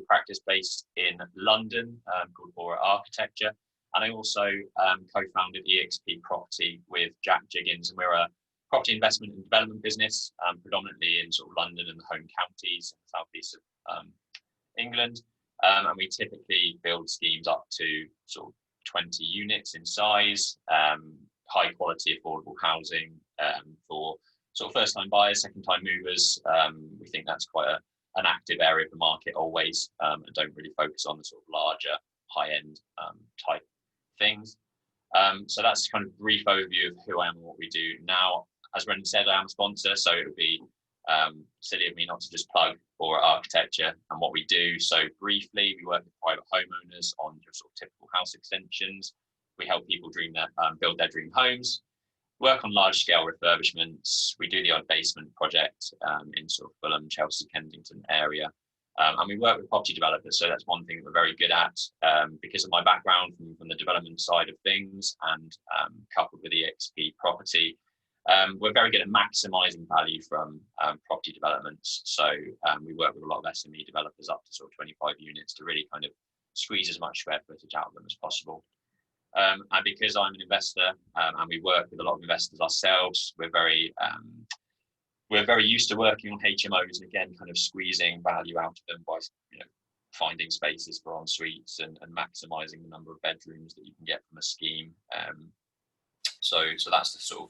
practice based in London called Aura Architecture. And I also co-founded EXP Property with Jack Jiggins, and we're a property investment and development business, predominantly in sort of London and the home counties in the southeast of England. And we typically build schemes up to sort of 20 units in size, high quality affordable housing for sort of first time buyers, second time movers. We think that's quite an active area of the market always, and don't really focus on the sort of larger high end type things. So that's kind of a brief overview of who I am and what we do. Now, as Brendan said, I am a sponsor, so it would be silly of me not to just plug Aura Architecture and what we do. So briefly, we work with private homeowners on your sort of typical house extensions. We help people build their dream homes, work on large scale refurbishments. We do the odd basement project in sort of Fulham, Chelsea, Kensington area. And we work with property developers. So that's one thing that we're very good at because of my background from the development side of things, and coupled with EXP Property. We're very good at maximising value from property developments. So we work with a lot of SME developers up to sort of 25 units to really kind of squeeze as much square footage out of them as possible. And because I'm an investor and we work with a lot of investors ourselves, we're very used to working on HMOs and again, kind of squeezing value out of them by finding spaces for en suites and maximising the number of bedrooms that you can get from a scheme. So that's the sort of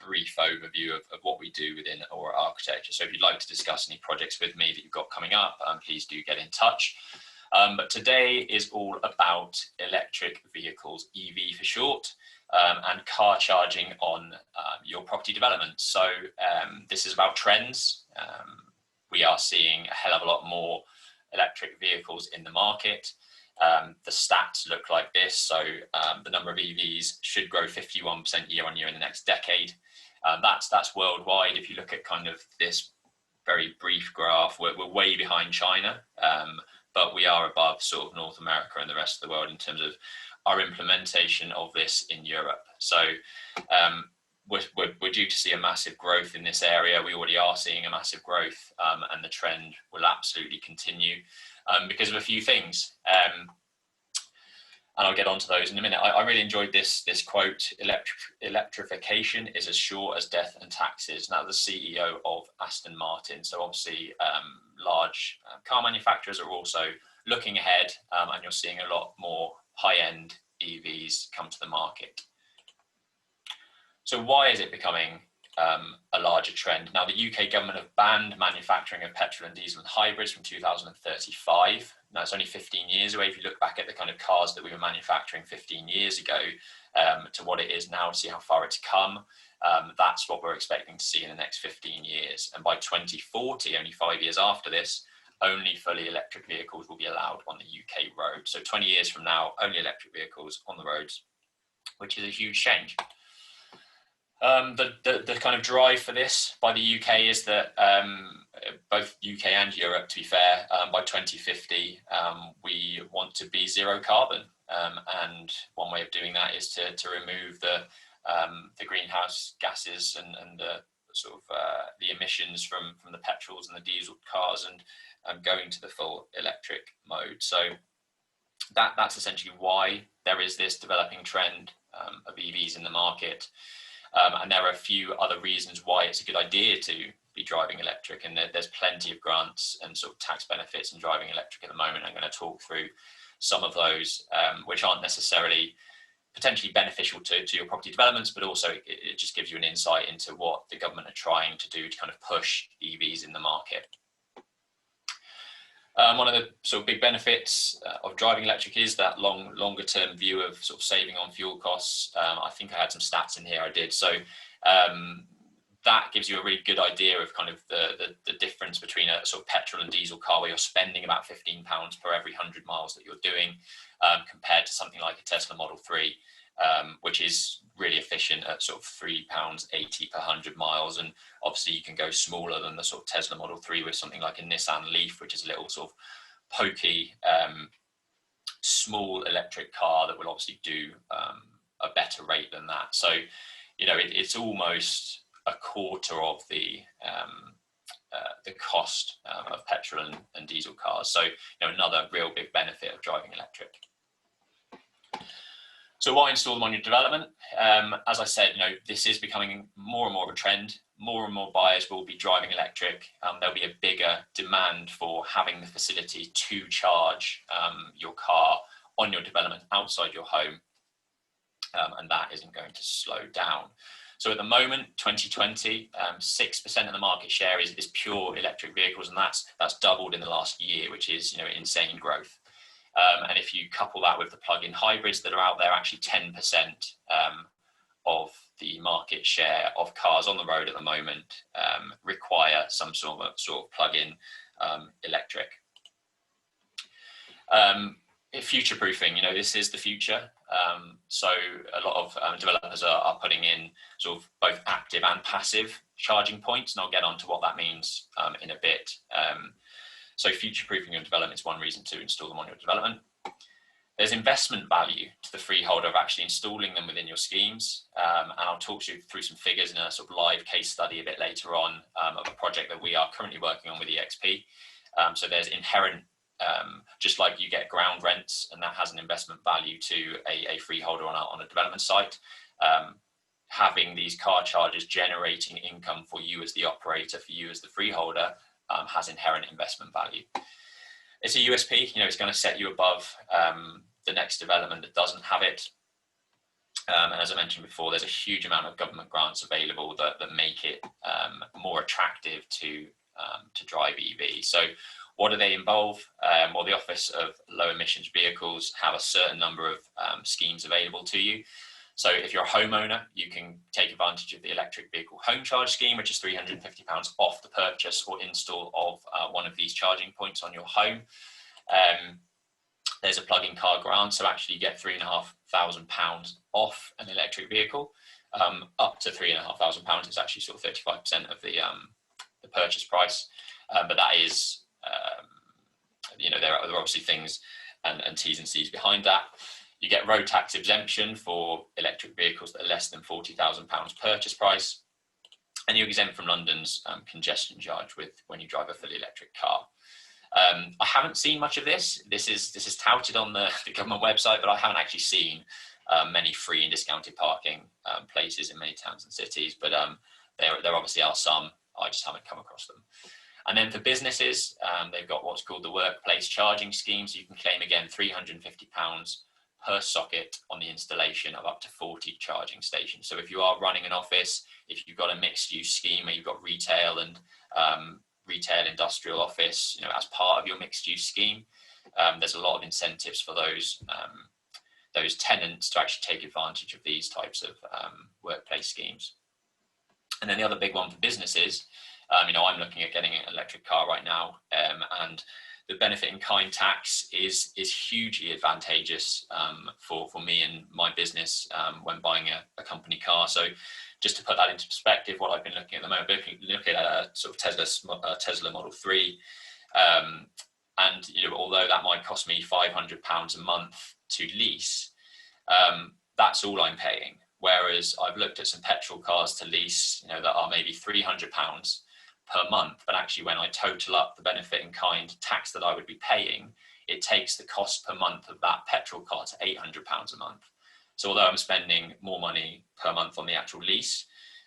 brief overview of what we do within Aura Architecture. So if you'd like to discuss any projects with me that you've got coming up, please do get in touch. But today is all about electric vehicles, EV for short, and car charging on your property development. So this is about trends. We are seeing a hell of a lot more electric vehicles in the market. The stats look like this. So the number of EVs should grow 51% year on year in the next decade. That's worldwide. If you look at kind of this very brief graph, we're way behind China, but we are above sort of North America and the rest of the world in terms of our implementation of this in Europe. So we're due to see a massive growth in this area. We already are seeing a massive growth, and the trend will absolutely continue because of a few things. And I'll get onto those in a minute. I really enjoyed this quote: electrification is as sure as death and taxes. Now, the CEO of Aston Martin. So obviously large car manufacturers are also looking ahead, and you're seeing a lot more high-end EVs come to the market. So why is it becoming a larger trend? Now, the UK government have banned manufacturing of petrol and diesel and hybrids from 2035. Now, it's only 15 years away. If you look back at the kind of cars that we were manufacturing 15 years ago to what it is now, to see how far it's come, that's what we're expecting to see in the next 15 years. And by 2040, only 5 years after this, only fully electric vehicles will be allowed on the UK road. So 20 years from now, only electric vehicles on the roads, which is a huge change. The kind of drive for this by the UK is that both UK and Europe, to be fair, by 2050, we want to be zero carbon. And one way of doing that is to remove the greenhouse gases and the sort of the emissions from the petrols and the diesel cars, and going to the full electric mode. So that's essentially why there is this developing trend of EVs in the market. And there are a few other reasons why it's a good idea to be driving electric, and there's plenty of grants and sort of tax benefits in driving electric at the moment. I'm going to talk through some of those, which aren't necessarily potentially beneficial to your property developments, but also it just gives you an insight into what the government are trying to do to kind of push EVs in the market. One of the sort of big benefits of driving electric is that longer term view of sort of saving on fuel costs. I think I had some stats in here, I did. So that gives you a really good idea of kind of the difference between a sort of petrol and diesel car, where you're spending about £15 per every 100 miles that you're doing, compared to something like a Tesla Model 3, which is really efficient at sort of £3.80 per 100 miles. And obviously you can go smaller than the sort of Tesla Model 3 with something like a Nissan Leaf, which is a little sort of pokey, small electric car that will obviously do a better rate than that. So, you know, it's almost a quarter of the the cost of petrol and diesel cars. So, another real big benefit of driving electric. So why install them on your development? As I said, this is becoming more and more of a trend. More and more buyers will be driving electric. There'll be a bigger demand for having the facility to charge your car on your development outside your home, and that isn't going to slow down. So at the moment, 2020, 6% of the market share is pure electric vehicles, and that's doubled in the last year, which is insane growth. And if you couple that with the plug-in hybrids that are out there, actually 10% of the market share of cars on the road at the moment require some sort of plug-in electric. Future-proofing, this is the future. So a lot of developers are putting in sort of both active and passive charging points, and I'll get on to what that means in a bit. So future-proofing your development is one reason to install them on your development. There's investment value to the freeholder of actually installing them within your schemes. And I'll talk you through some figures in a sort of live case study a bit later on of a project that we are currently working on with EXP. So there's inherent, just like you get ground rents, and that has an investment value to a freeholder on a development site. Having these car chargers generating income for you as the operator, for you as the freeholder, has inherent investment value. It's a USP, it's going to set you above the next development that doesn't have it. And as I mentioned before, there's a huge amount of government grants available that make it more attractive to drive EV. So what do they involve? Well, the Office of Low Emissions Vehicles have a certain number of schemes available to you. So if you're a homeowner, you can take advantage of the electric vehicle home charge scheme, which is £350 off the purchase or install of one of these charging points on your home. There's a plug-in car grant, so actually you get £3,500 off an electric vehicle. Up to £3,500 is actually sort of 35% of the purchase price. But that is, there are obviously things and T's and C's behind that. You get road tax exemption for electric vehicles that are less than £40,000 purchase price, and you're exempt from London's congestion charge when you drive a fully electric car. I haven't seen much of this. This is touted on the government website, but I haven't actually seen many free and discounted parking places in many towns and cities. But there obviously are some. I just haven't come across them. And then for businesses, they've got what's called the workplace charging scheme. So you can claim again £350 per socket on the installation of up to 40 charging stations. So if you are running an office, if you've got a mixed use scheme where you've got retail and retail industrial office, as part of your mixed use scheme, there's a lot of incentives for those tenants to actually take advantage of these types of workplace schemes. And then the other big one for businesses, I'm looking at getting an electric car right now, and the benefit in kind tax is hugely advantageous for me and my business when buying a company car. So just to put that into perspective, what I've been looking at the moment, looking at a sort of Tesla Model 3, and although that might cost me £500 a month to lease, that's all I'm paying. Whereas I've looked at some petrol cars to lease, that are maybe £300 per month, but actually when I total up the benefit in kind tax that I would be paying, it takes the cost per month of that petrol car to £800 a month. So although I'm spending more money per month on the actual lease,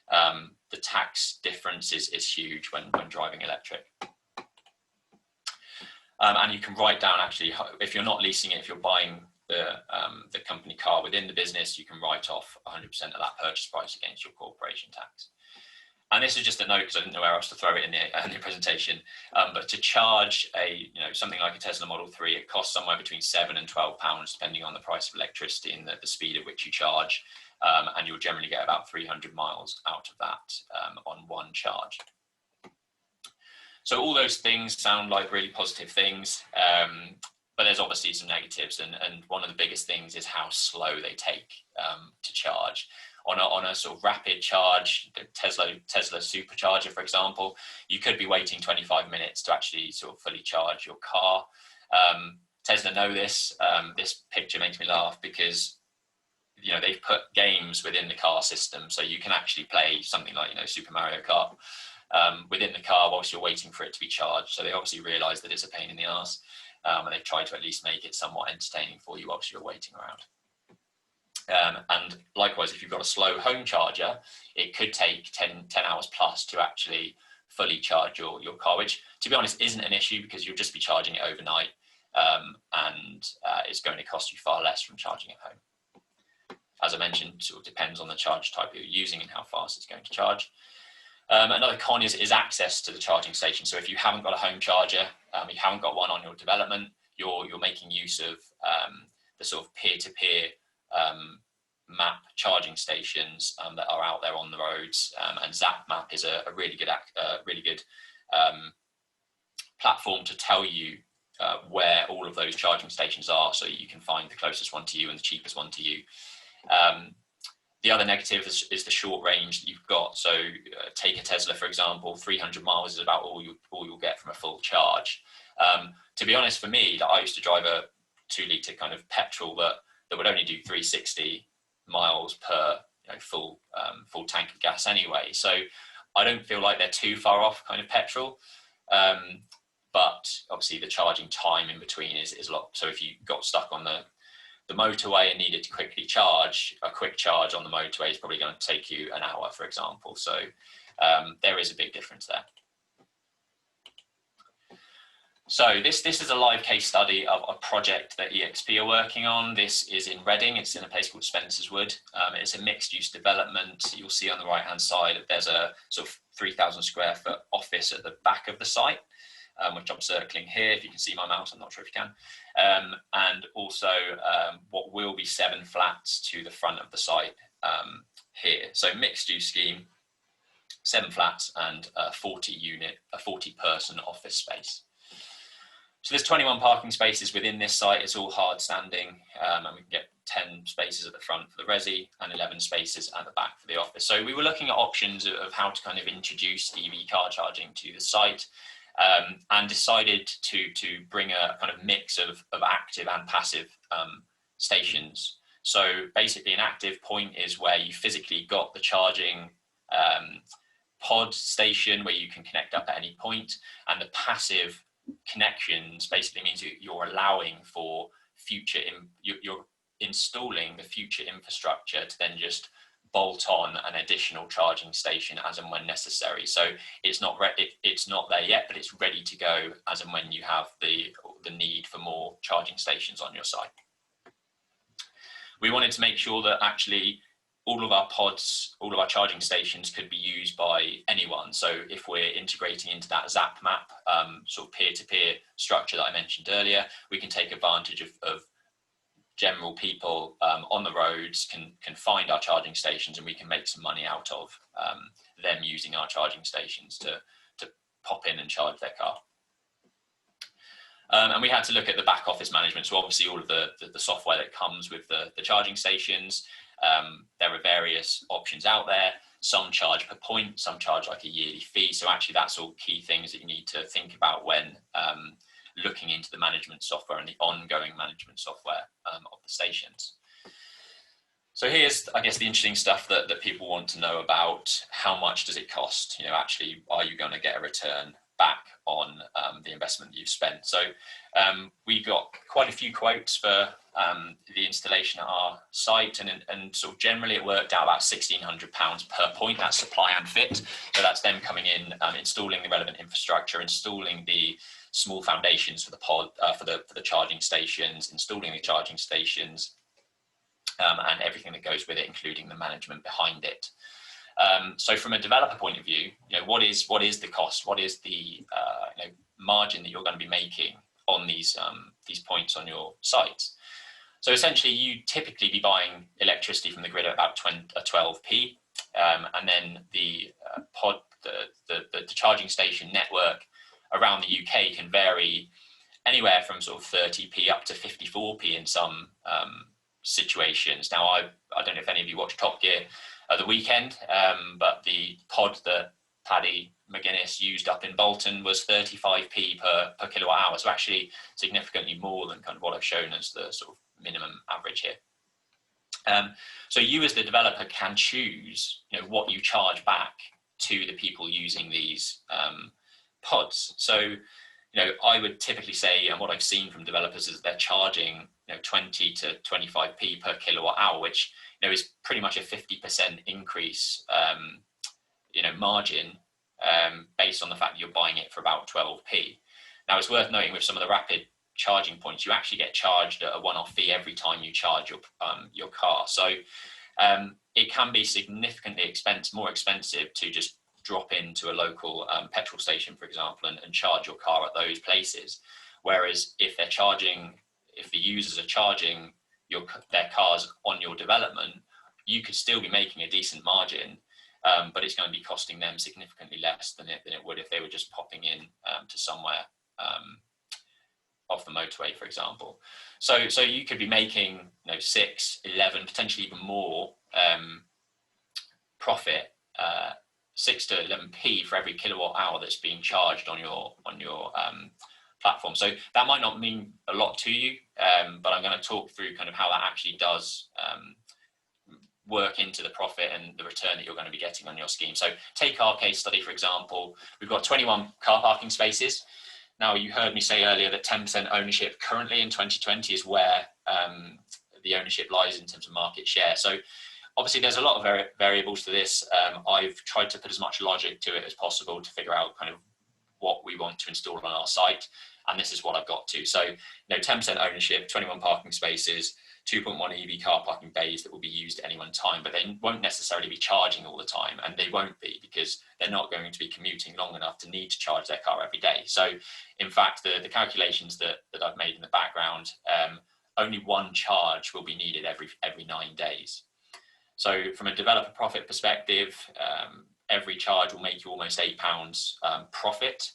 the tax difference is huge when driving electric. And you can write down, actually, if you're not leasing it, if you're buying the company car within the business, you can write off 100% of that purchase price against your corporation tax. And this is just a note because I didn't know where else to throw it in the presentation. But to charge something like a Tesla Model 3, it costs somewhere between £7 and £12, depending on the price of electricity and the speed at which you charge. And you'll generally get about 300 miles out of that on one charge. So all those things sound like really positive things, but there's obviously some negatives. And one of the biggest things is how slow they take to charge. On a sort of rapid charge, the Tesla supercharger, for example, you could be waiting 25 minutes to actually sort of fully charge your car. Tesla know this. This picture makes me laugh because they've put games within the car system, so you can actually play something like Super Mario Kart within the car whilst you're waiting for it to be charged. So they obviously realise that it's a pain in the arse, and they've tried to at least make it somewhat entertaining for you whilst you're waiting around. And likewise, if you've got a slow home charger, it could take 10 hours plus to actually fully charge your car, which, to be honest, isn't an issue because you'll just be charging it overnight, and it's going to cost you far less from charging at home. As I mentioned, it sort of depends on the charge type you're using and how fast it's going to charge. Another con is access to the charging station. So if you haven't got a home charger, you haven't got one on your development, you're making use of the sort of peer-to-peer map charging stations that are out there on the roads, and ZapMap is a really good platform to tell you where all of those charging stations are, so you can find the closest one to you and the cheapest one to you. The other negative is the short range that you've got. So take a Tesla, for example, 300 miles is about all you'll get from a full charge. To be honest, for me, I used to drive a 2-litre kind of petrol that would only do 360 miles per full tank of gas anyway. So I don't feel like they're too far off kind of petrol. But obviously the charging time in between is a lot. So if you got stuck on the motorway and needed to quickly charge, a quick charge on the motorway is probably going to take you an hour, for example. So there is a big difference there. So this is a live case study of a project that EXP are working on. This is in Reading. It's in a place called Spencer's Wood. It's a mixed-use development. You'll see on the right-hand side that there's a sort of 3,000 square foot office at the back of the site, which I'm circling here. If you can see my mouse, I'm not sure if you can. And also what will be 7 flats to the front of the site here. So mixed-use scheme, 7 flats and a 40-person office space. So there's 21 parking spaces within this site. It's all hard standing, and we can get 10 spaces at the front for the resi and 11 spaces at the back for the office. So we were looking at options of how to kind of introduce EV car charging to the site, and decided to bring a kind of mix of active and passive stations. So basically an active point is where you physically got the charging pod station where you can connect up at any point, and the passive connections basically means you're allowing for you're installing the future infrastructure to then just bolt on an additional charging station as and when necessary. So it's not there yet, but it's ready to go as and when you have the need for more charging stations on your site. We wanted to make sure that actually all of our pods, all of our charging stations could be used by anyone. So if we're integrating into that ZapMap sort of peer-to-peer structure that I mentioned earlier, we can take advantage of general people on the roads can find our charging stations, and we can make some money out of them using our charging stations to pop in and charge their car. And we had to look at the back office management. So obviously all of the software that comes with the charging stations. There are various options out there. Some charge per point, some charge like a yearly fee. So actually that's all key things that you need to think about when looking into the management software and the ongoing management software of the stations. So here's, I guess, the interesting stuff that people want to know about. How much does it cost? Actually, are you going to get a return back on the investment that you've spent? So we got quite a few quotes for the installation at our site, and sort of generally it worked out about £1,600 per point. That's supply and fit. So that's them coming in, installing the relevant infrastructure, installing the small foundations for the pod, for the charging stations, installing the charging stations, and everything that goes with it, including the management behind it. So from a developer point of view, what is the cost? What is the margin that you're going to be making on these points on your sites? So essentially, you typically be buying electricity from the grid at about 12p, and then the charging station network around the UK can vary anywhere from sort of 30p up to 54p in some situations. Now, I don't know if any of you watched Top Gear at the weekend, but the pod that Paddy McGuinness used up in Bolton was 35p per kilowatt hour. So actually significantly more than kind of what I've shown as the sort of minimum average here. So you as the developer can choose what you charge back to the people using these pods. So, I would typically say, and what I've seen from developers is they're charging 20 to 25p per kilowatt hour, which is pretty much a 50% increase margin based on the fact that you're buying it for about 12p. Now, it's worth noting with some of the rapid charging points, you actually get charged a one-off fee every time you charge your car. So it can be significantly more expensive to just drop into a local petrol station, for example, and charge your car at those places. Whereas if the users are charging their cars on your development, you could still be making a decent margin, but it's going to be costing them significantly less than it would if they were just popping in to somewhere off the motorway, for example. So you could be making 6, 11, potentially even more profit, 6 to 11p for every kilowatt hour that's being charged on your platform. So that might not mean a lot to you, but I'm going to talk through kind of how that actually does work into the profit and the return that you're going to be getting on your scheme. So take our case study, for example. We've got 21 car parking spaces. Now, you heard me say earlier that 10% ownership currently in 2020 is where the ownership lies in terms of market share. So obviously there's a lot of variables to this. I've tried to put as much logic to it as possible to figure out kind of what we want to install on our site. And this is what I've got to. So, 10% ownership, 21 parking spaces, 2.1 EV car parking bays that will be used at any one time, but they won't necessarily be charging all the time, and they won't be because they're not going to be commuting long enough to need to charge their car every day. So in fact, the calculations that I've made in the background, only one charge will be needed every 9 days. So from a developer profit perspective, every charge will make you almost £8 profit.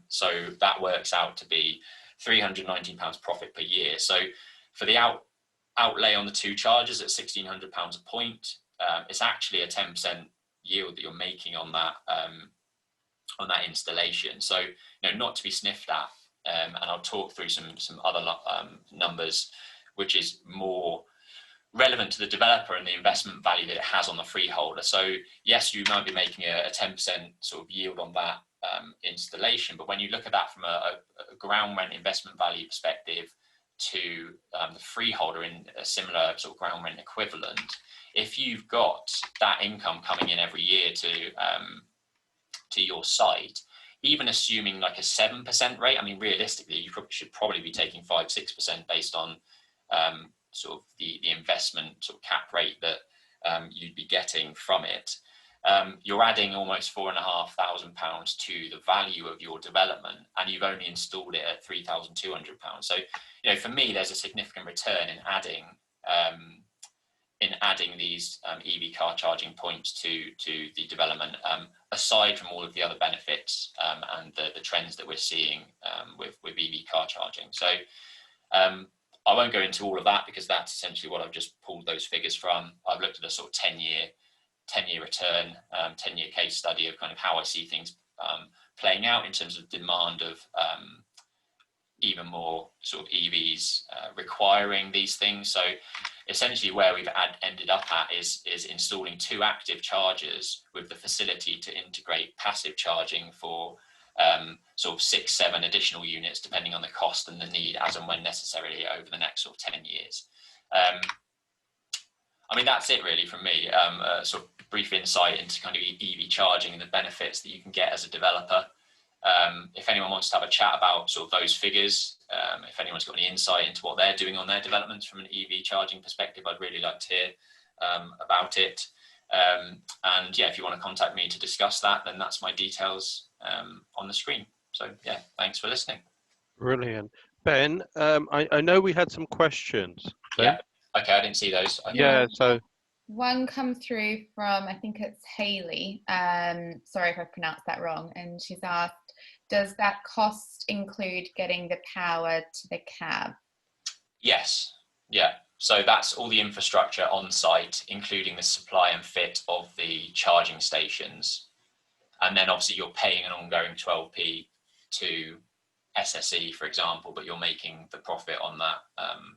So that works out to be £319 profit per year. So for the outlay on the 2 charges at £1,600 a point, it's actually a 10% yield that you're making on that installation. So not to be sniffed at. And I'll talk through some other numbers, which is more relevant to the developer and the investment value that it has on the freeholder. So yes, you might be making a 10% sort of yield on that installation, but when you look at that from a ground rent investment value perspective to the freeholder in a similar sort of ground rent equivalent, if you've got that income coming in every year to your site, even assuming like a 7% rate, I mean, realistically, you should probably be taking 5-6% based on sort of the investment sort of cap rate that you'd be getting from it. You're adding almost £4,500 to the value of your development, and you've only installed it at £3,200. So, for me, there's a significant return in adding these EV car charging points to the development, aside from all of the other benefits and the trends that we're seeing with EV car charging. So I won't go into all of that because that's essentially what I've just pulled those figures from. I've looked at a sort of 10-year return, 10-year case study of kind of how I see things playing out in terms of demand of even more sort of EVs requiring these things. So essentially where we've ended up at is installing 2 active chargers with the facility to integrate passive charging for sort of 6-7 additional units, depending on the cost and the need as and when necessary over the next sort of 10 years. I mean, that's it really from me. A sort of brief insight into kind of EV charging and the benefits that you can get as a developer. If anyone wants to have a chat about sort of those figures, if anyone's got any insight into what they're doing on their developments from an EV charging perspective, I'd really like to hear about it. And yeah, if you want to contact me to discuss that, then that's my details on the screen. So yeah, thanks for listening. Brilliant. Ben, I know we had some questions. Ben? Yeah. Okay, I didn't see those. Yeah, so one come through from, I think it's Hayley. Sorry if I pronounced that wrong. And she's asked, does that cost include getting the power to the cab? Yes. Yeah. So that's all the infrastructure on site, including the supply and fit of the charging stations. And then obviously you're paying an ongoing 12p to SSE, for example, but you're making the profit on that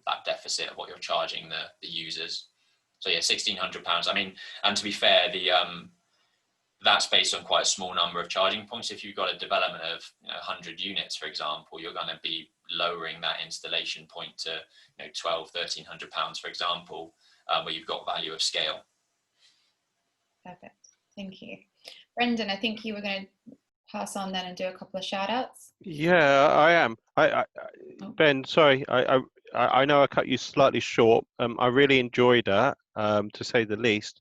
that deficit of what you're charging the users. So yeah, £1,600. I mean, and to be fair, the that's based on quite a small number of charging points. If you've got a development of 100 units, for example, you're going to be lowering that installation point to £1,200–1,300, for example, where you've got value of scale. Perfect. Thank you. Brendan, I think you were going to pass on then and do a couple of shout outs. Yeah, I am. Ben, sorry, I know I cut you slightly short. I really enjoyed that, to say the least.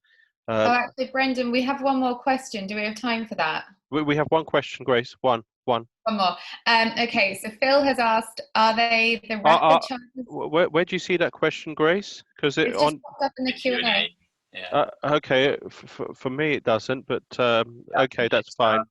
Actually, Brendan, we have one more question. Do we have time for that? We have one question, Grace. One. One more. Okay, so Phil has asked, are they the rapid charges? Where do you see that question, Grace? Because it's just popped up in the Q&A. Yeah. Okay, for me it doesn't, but okay, that's fine.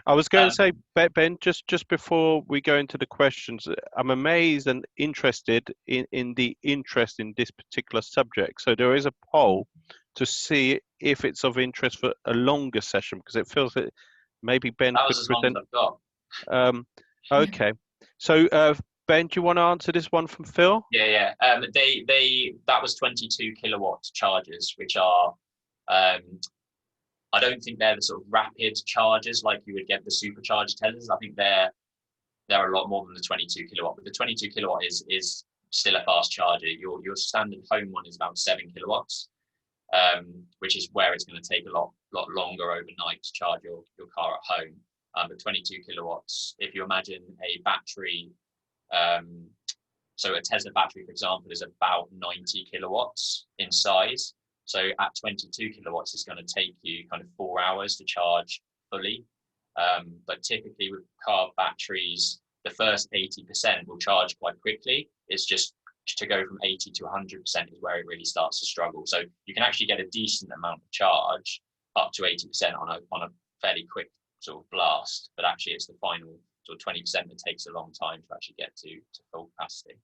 I was going to say, Ben, just before we go into the questions, I'm amazed and interested in the interest in this particular subject. So there is a poll to see if it's of interest for a longer session, because it feels that maybe Ben that was as long as I've got. Okay, so Ben, do you want to answer this one from Phil? Yeah. That was 22 kilowatt chargers, which are I don't think they're the sort of rapid chargers like you would get the supercharged Teslas. I think they're a lot more than the 22 kilowatt, but the 22 kilowatt is still a fast charger. Your standard home one is about 7 kilowatts, which is where it's going to take a lot longer overnight to charge your car at home. But 22 kilowatts, if you imagine a battery, so a Tesla battery, for example, is about 90 kilowatts in size. So at 22 kilowatts, it's going to take you kind of 4 hours to charge fully. But typically with car batteries, the first 80% will charge quite quickly. It's just to go from 80 to 100% is where it really starts to struggle. So you can actually get a decent amount of charge up to 80% on a fairly quick sort of blast. But actually it's the final sort of 20% that takes a long time to actually get to full capacity.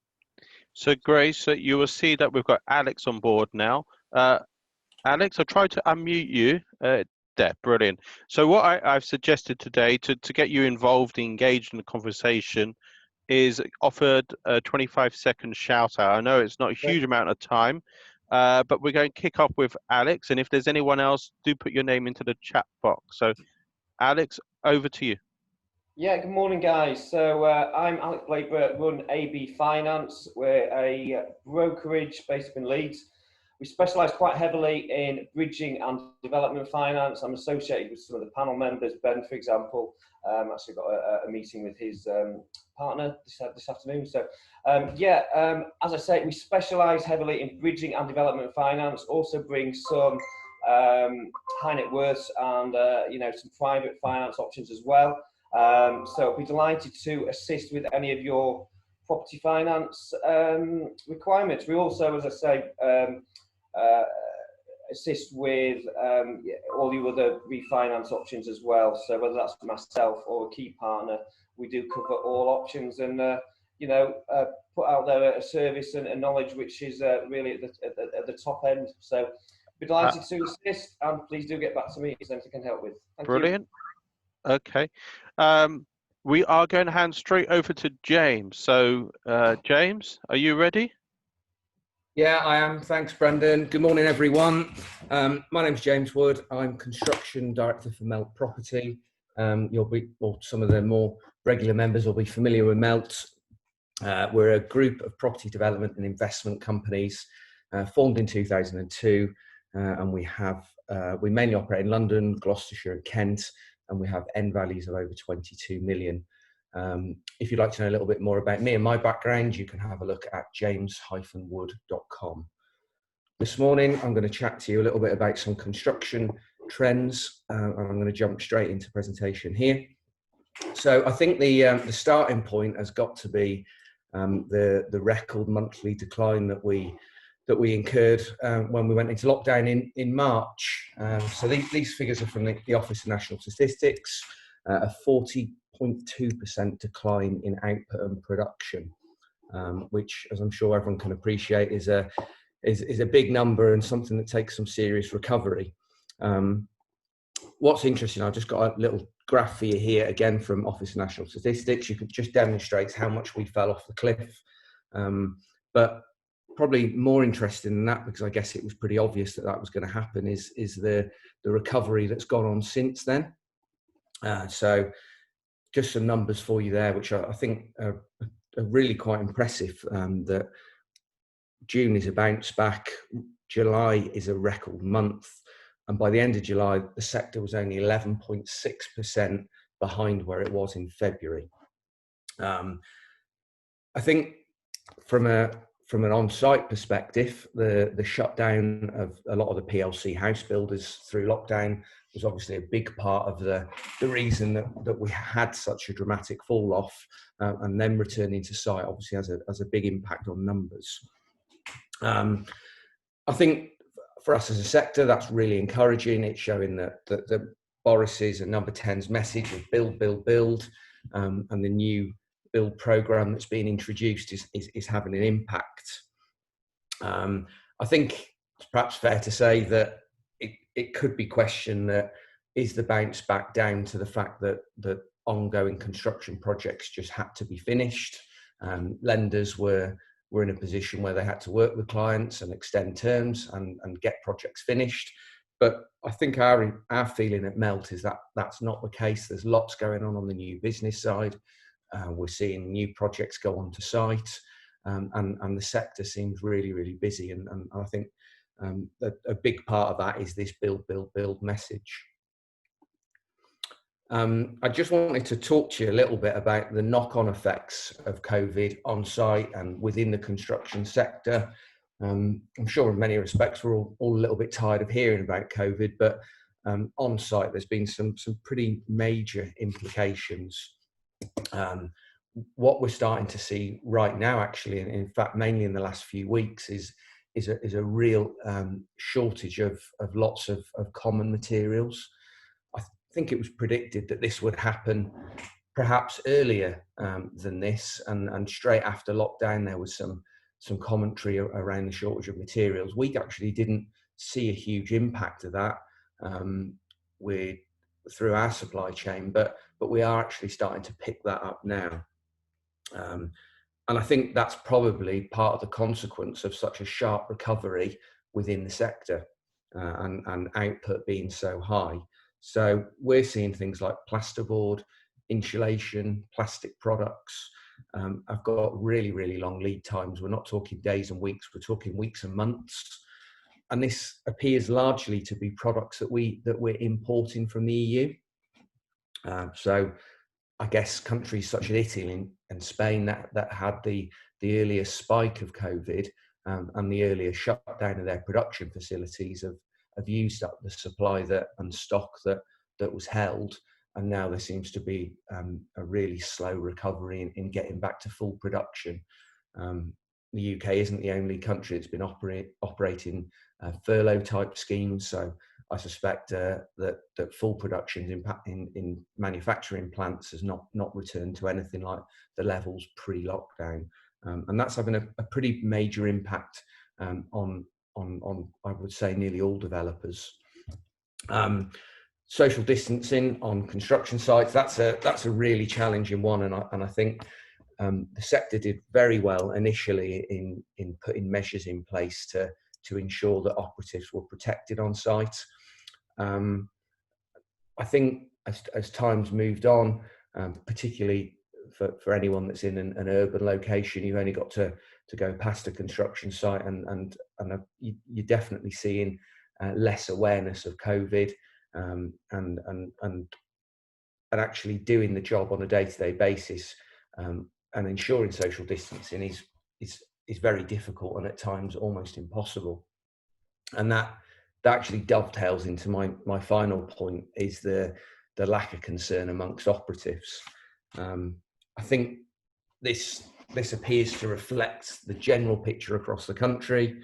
So Grace, you will see that we've got Alex on board now. Alex, I'll try to unmute you. There, brilliant. So what I've suggested today to get you involved, engaged in the conversation, is offered a 25-second shout out. I know it's not a huge amount of time, but we're going to kick off with Alex. And if there's anyone else, do put your name into the chat box. So Alex, over to you. Yeah, good morning, guys. So I'm Alex Blakeburn, run AB Finance. We're a brokerage based up in Leeds. We specialise quite heavily in bridging and development finance. I'm associated with some of the panel members. Ben, for example, actually got a meeting with his partner this afternoon. So as I say, we specialise heavily in bridging and development finance. Also bring some high net worths and some private finance options as well. So I'd be delighted to assist with any of your property finance requirements. We also, as I say, assist with all the other refinance options as well. So whether that's myself or a key partner, we do cover all options and put out there a service and knowledge which is really at the top end. So be delighted to assist, and please do get back to me if there's anything I can help with. Thank Brilliant. You. Okay. We are going to hand straight over to James. So James, are you ready? Yeah, I am. Thanks, Brendan. Good morning, everyone. My name's James Wood. I'm Construction Director for Melt Property. Some of the more regular members will be familiar with Melt. We're a group of property development and investment companies formed in 2002, and we mainly operate in London, Gloucestershire, and Kent, and we have end values of over 22 million. If you'd like to know a little bit more about me and my background, you can have a look at james-wood.com. This morning, I'm going to chat to you a little bit about some construction trends, and I'm going to jump straight into presentation here. So I think the starting point has got to be the record monthly decline that we incurred when we went into lockdown in March. So these figures are from the Office of National Statistics, a 40.2% decline in output and production, which, as I'm sure everyone can appreciate, is a big number and something that takes some serious recovery. What's interesting, I've just got a little graph for you here, again from Office of National Statistics. You could just demonstrate how much we fell off the cliff. But probably more interesting than that, because I guess it was pretty obvious that that was going to happen, is the recovery that's gone on since then. So just some numbers for you there, which I think are really quite impressive. That June is a bounce back, July is a record month, and by the end of July, the sector was only 11.6% behind where it was in February. I think from an on-site perspective, the shutdown of a lot of the PLC house builders through lockdown was obviously a big part of the reason that we had such a dramatic fall off, and then returning to site obviously has a big impact on numbers. I think for us as a sector, that's really encouraging. It's showing that the Boris's and Number 10's message of build, build, build, and the new build program that's being introduced is having an impact. I think it's perhaps fair to say that it could be questioned that is the bounce back down to the fact that ongoing construction projects just had to be finished. Lenders were in a position where they had to work with clients and extend terms and get projects finished. But I think our feeling at Melt is that that's not the case. There's lots going on the new business side. We're seeing new projects go onto site, and the sector seems really, really busy. And I think a big part of that is this build, build, build message. I just wanted to talk to you a little bit about the knock-on effects of COVID on site and within the construction sector. I'm sure in many respects we're all a little bit tired of hearing about COVID, but on site there's been some pretty major implications. What we're starting to see right now, actually, and in fact mainly in the last few weeks, is a real shortage of lots of common materials. I think it was predicted that this would happen perhaps earlier than this, and straight after lockdown there was some commentary around the shortage of materials. We actually didn't see a huge impact of that through our supply chain, but we are actually starting to pick that up now. And I think that's probably part of the consequence of such a sharp recovery within the sector, and output being so high. So we're seeing things like plasterboard, insulation, plastic products. I've got really, really long lead times. We're not talking days and weeks, we're talking weeks and months. And this appears largely to be products that we're importing from the EU. So I guess countries such as Italy and Spain that had the earliest spike of COVID and the earlier shutdown of their production facilities have used up the supply and stock that was held, and now there seems to be a really slow recovery in getting back to full production. The UK isn't the only country that's been operating furlough type schemes, so I suspect that full production in manufacturing plants has not returned to anything like the levels pre-lockdown, and that's having a pretty major impact on I would say nearly all developers. Social distancing on construction sites, that's a really challenging one, and I think the sector did very well initially in putting measures in place to ensure that operatives were protected on site. I think as time's moved on, particularly for anyone that's in an urban location, you've only got to go past a construction site, and you're definitely seeing less awareness of COVID, and actually doing the job on a day-to-day basis, and ensuring social distancing is very difficult and at times almost impossible. And that actually dovetails into my final point, is the lack of concern amongst operatives. I think this appears to reflect the general picture across the country,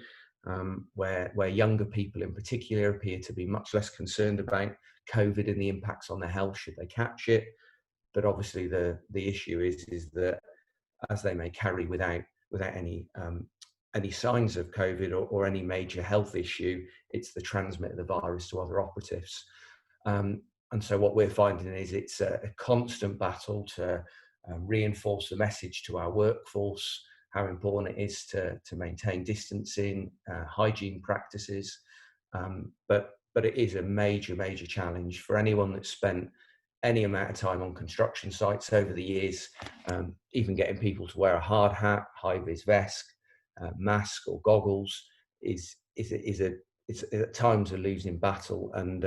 where younger people in particular appear to be much less concerned about COVID and the impacts on their health should they catch it. But obviously the issue is that as they may carry without any signs of COVID or any major health issue, it's the transmit of the virus to other operatives. And so what we're finding is it's a constant battle to reinforce the message to our workforce how important it is to maintain distancing, hygiene practices. But it is a major challenge for anyone that's spent any amount of time on construction sites over the years. Even getting people to wear a hard hat, high-vis vest, mask or goggles is at times a losing battle, and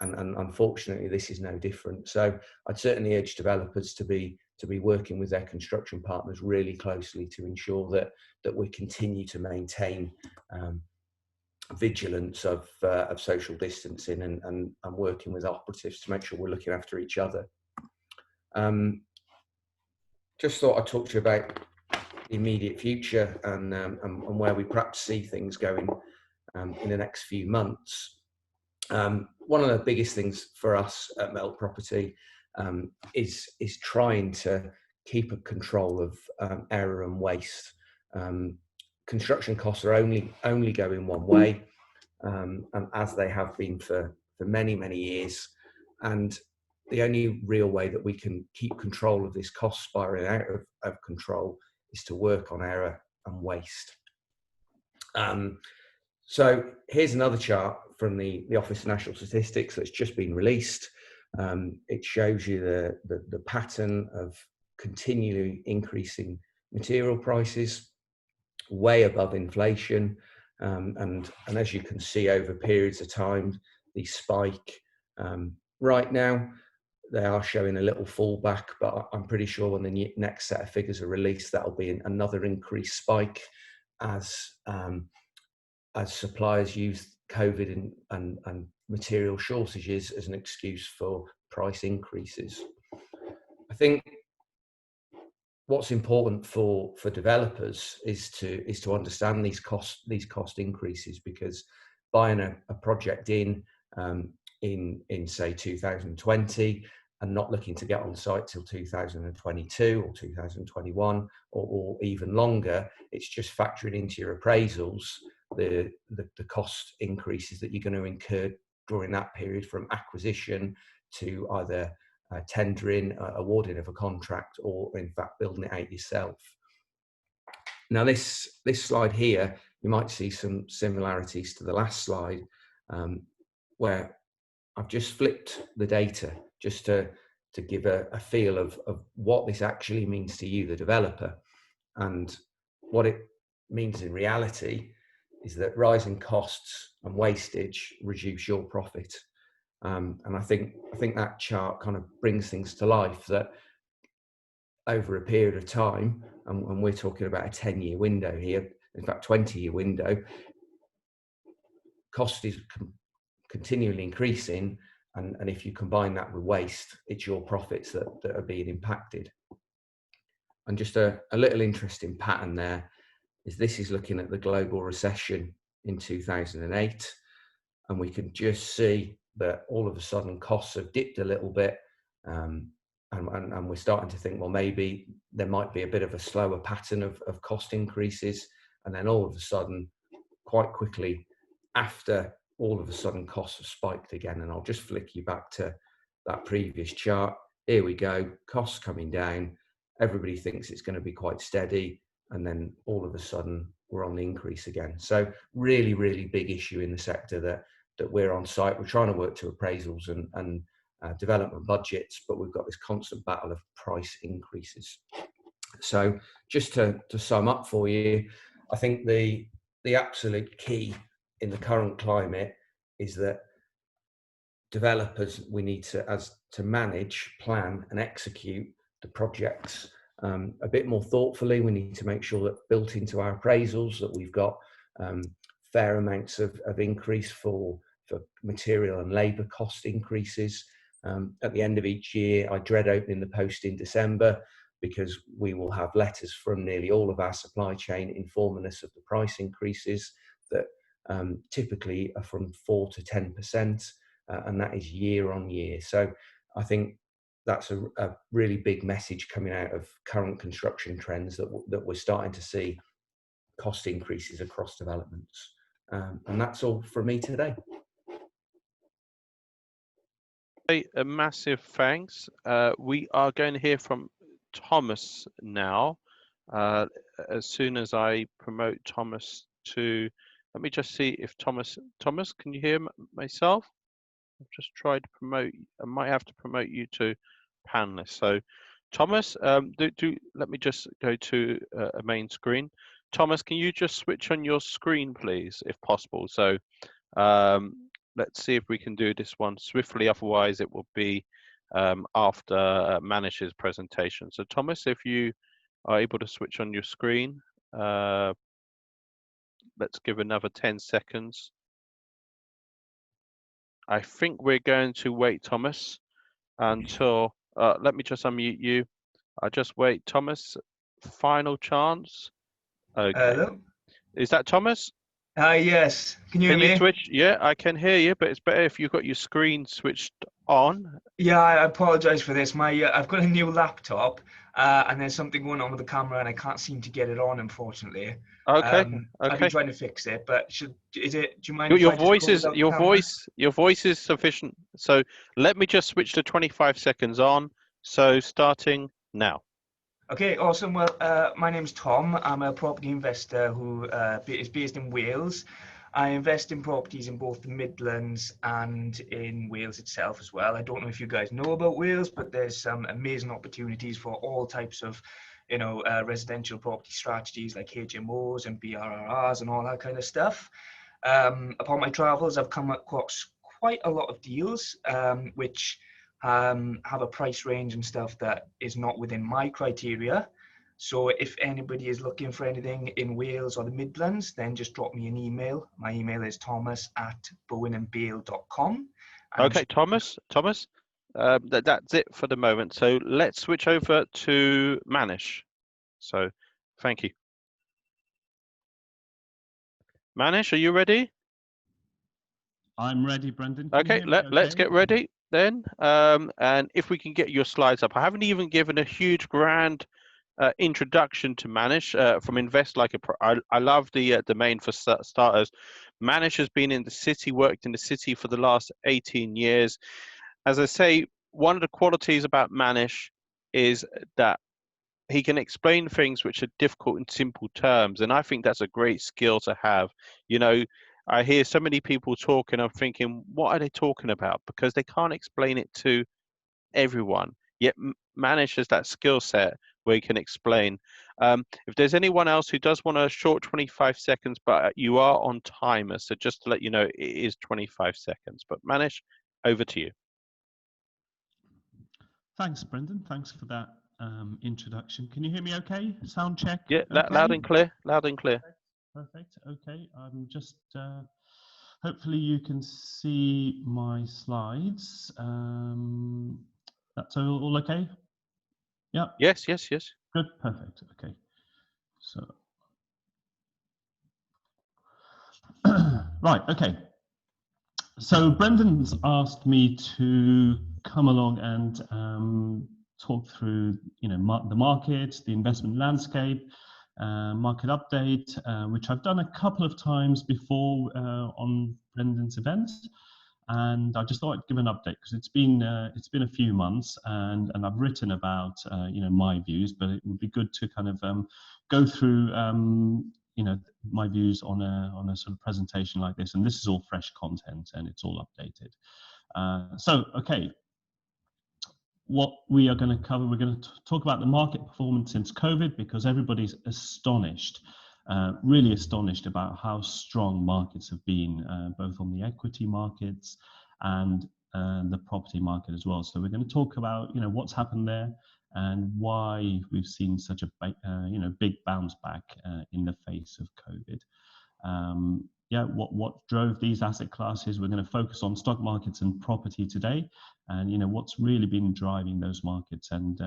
unfortunately this is no different. So I'd certainly urge developers to be working with their construction partners really closely to ensure that we continue to maintain vigilance of social distancing and working with operatives to make sure we're looking after each other. Just thought I'd talk to you about the immediate future and where we perhaps see things going in the next few months. One of the biggest things for us at Melt Property is trying to keep a control of error and waste. Construction costs are only going one way, and as they have been for many years. And the only real way that we can keep control of this cost spiraling out of control is to work on error and waste. So here's another chart from the Office of National Statistics that's just been released. It shows you the pattern of continually increasing material prices, way above inflation, and as you can see over periods of time, the spike. Right now, they are showing a little fallback, but I'm pretty sure when the next set of figures are released, that'll be another increased spike as suppliers use COVID and material shortages as an excuse for price increases. I think what's important for developers is to understand these cost increases, because buying a project in say 2020 and not looking to get on site till 2022 or 2021 or even longer, it's just factoring into your appraisals the cost increases that you're going to incur during that period, from acquisition to either tendering, awarding of a contract, or in fact building it out yourself. Now this slide here, you might see some similarities to the last slide, where I've just flipped the data just to give a feel of what this actually means to you, the developer. And what it means in reality is that rising costs and wastage reduce your profit. And I think that chart kind of brings things to life, that over a period of time, and we're talking about a 10-year window here, in fact 20-year window, cost is continually increasing, and if you combine that with waste, it's your profits that are being impacted. And just a little interesting pattern there is this is looking at the global recession in 2008, and we can just see that all of a sudden costs have dipped a little bit, and we're starting to think, well, maybe there might be a bit of a slower pattern of cost increases, and then all of a sudden, quite quickly after, all of a sudden costs have spiked again. And I'll just flick you back to that previous chart. Here we go, costs coming down, everybody thinks it's going to be quite steady, and then all of a sudden we're on the increase again. So really big issue in the sector that we're on site. We're trying to work to appraisals and development budgets, but we've got this constant battle of price increases. So just to sum up for you, I think the absolute key in the current climate is that developers, we need to manage, plan and execute the projects a bit more thoughtfully. We need to make sure that built into our appraisals that we've got fair amounts of increase for material and labour cost increases. At the end of each year, I dread opening the post in December, because we will have letters from nearly all of our supply chain informing us of the price increases that typically are from 4 to 10%, and that is year on year. So I think that's a really big message coming out of current construction trends, that we're starting to see cost increases across developments. And that's all from me today. A massive thanks. We are going to hear from Thomas now. as soon as I promote Thomas to, let me just see if Thomas, can you hear myself? I've just tried to promote, I might have to promote you to panelist. So Thomas, let me just go to a main screen. Thomas, can you just switch on your screen, please, if possible? So let's see if we can do this one swiftly, otherwise it will be after Manish's presentation. So Thomas, if you are able to switch on your screen, let's give another 10 seconds. I think we're going to wait, Thomas, until, let me just unmute you. I'll just wait, Thomas, final chance. Okay. Hello? Is that Thomas? Yes. Can you Can hear you me? switch? Yeah, I can hear you, but it's better if you've got your screen switched on. Yeah, I apologize for this. I've got a new laptop, and there's something going on with the camera, and I can't seem to get it on, unfortunately. Okay, I've been okay. trying to fix it, but do you mind if Your I just voice close is out the camera? your voice is sufficient. So let me just switch to 25 seconds on. So starting now. Okay, awesome. Well, my name's Tom. I'm a property investor who is based in Wales. I invest in properties in both the Midlands and in Wales itself as well. I don't know if you guys know about Wales, but there's some amazing opportunities for all types of, residential property strategies like HMOs and BRRRs and all that kind of stuff. Upon my travels, I've come across quite a lot of deals, which have a price range and stuff that is not within my criteria. So if anybody is looking for anything in Wales or the Midlands, then just drop me an email. My email is thomas@bowenandbale.com. Okay, Thomas, that's it for the moment. So let's switch over to Manish. So thank you. Manish, are you ready? I'm ready, Brendan. Okay, let's get ready then. And if we can get your slides up. I haven't even given a huge grand introduction to Manish from Invest Like a Pro. I love the domain for starters. Manish has been in the city, worked in the city for the last 18 years. As I say, one of the qualities about Manish is that he can explain things which are difficult in simple terms, and I think that's a great skill to have. You know, I hear so many people talking, I'm thinking, what are they talking about? Because they can't explain it to everyone. Yet Manish has that skill set where he can explain. If there's anyone else who does want a short 25 seconds, but you are on timer, so just to let you know, it is 25 seconds. But Manish, over to you. Thanks, Brendan. Thanks for that introduction. Can you hear me okay? Sound check? Yeah, okay? loud and clear, loud and clear. Perfect. Okay, I'm just, hopefully you can see my slides. That's all okay? Yeah. Yes. Good, perfect, okay. So, right, okay. So Brendan's asked me to come along and talk through, the market, the investment landscape, market update, which I've done a couple of times before on Brendan's events, and I just thought I'd give an update because it's been a few months, and I've written about my views, but it would be good to kind of go through my views on a sort of presentation like this, and this is all fresh content and it's all updated. So okay, what we are going to cover, we're going to talk about the market performance since COVID, because everybody's astonished, really astonished about how strong markets have been, both on the equity markets and the property market as well. So we're going to talk about what's happened there and why we've seen such a big bounce back in the face of COVID. What drove these asset classes? We're going to focus on stock markets and property today, and what's really been driving those markets. And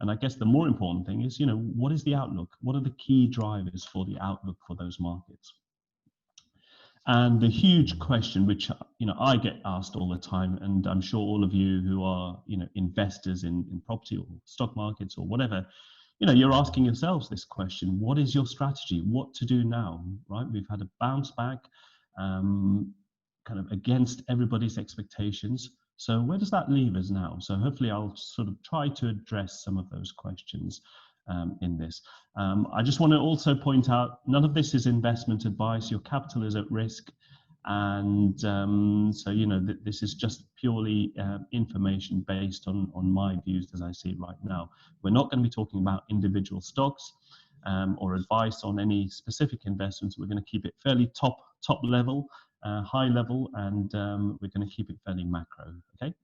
I guess the more important thing is what is the outlook? What are the key drivers for the outlook for those markets? And the huge question, which I get asked all the time, and I'm sure all of you who are investors in property or stock markets or whatever, you're asking yourselves this question: what is your strategy? What to do now? Right? We've had a bounce back, kind of against everybody's expectations. So where does that leave us now? So hopefully I'll sort of try to address some of those questions. in this. I just want to also point out, none of this is investment advice. Your capital is at risk. And so, you know, this is just purely information based on my views as I see it right now. We're not going to be talking about individual stocks or advice on any specific investments. We're going to keep it fairly top level, high level, and we're going to keep it fairly macro, okay?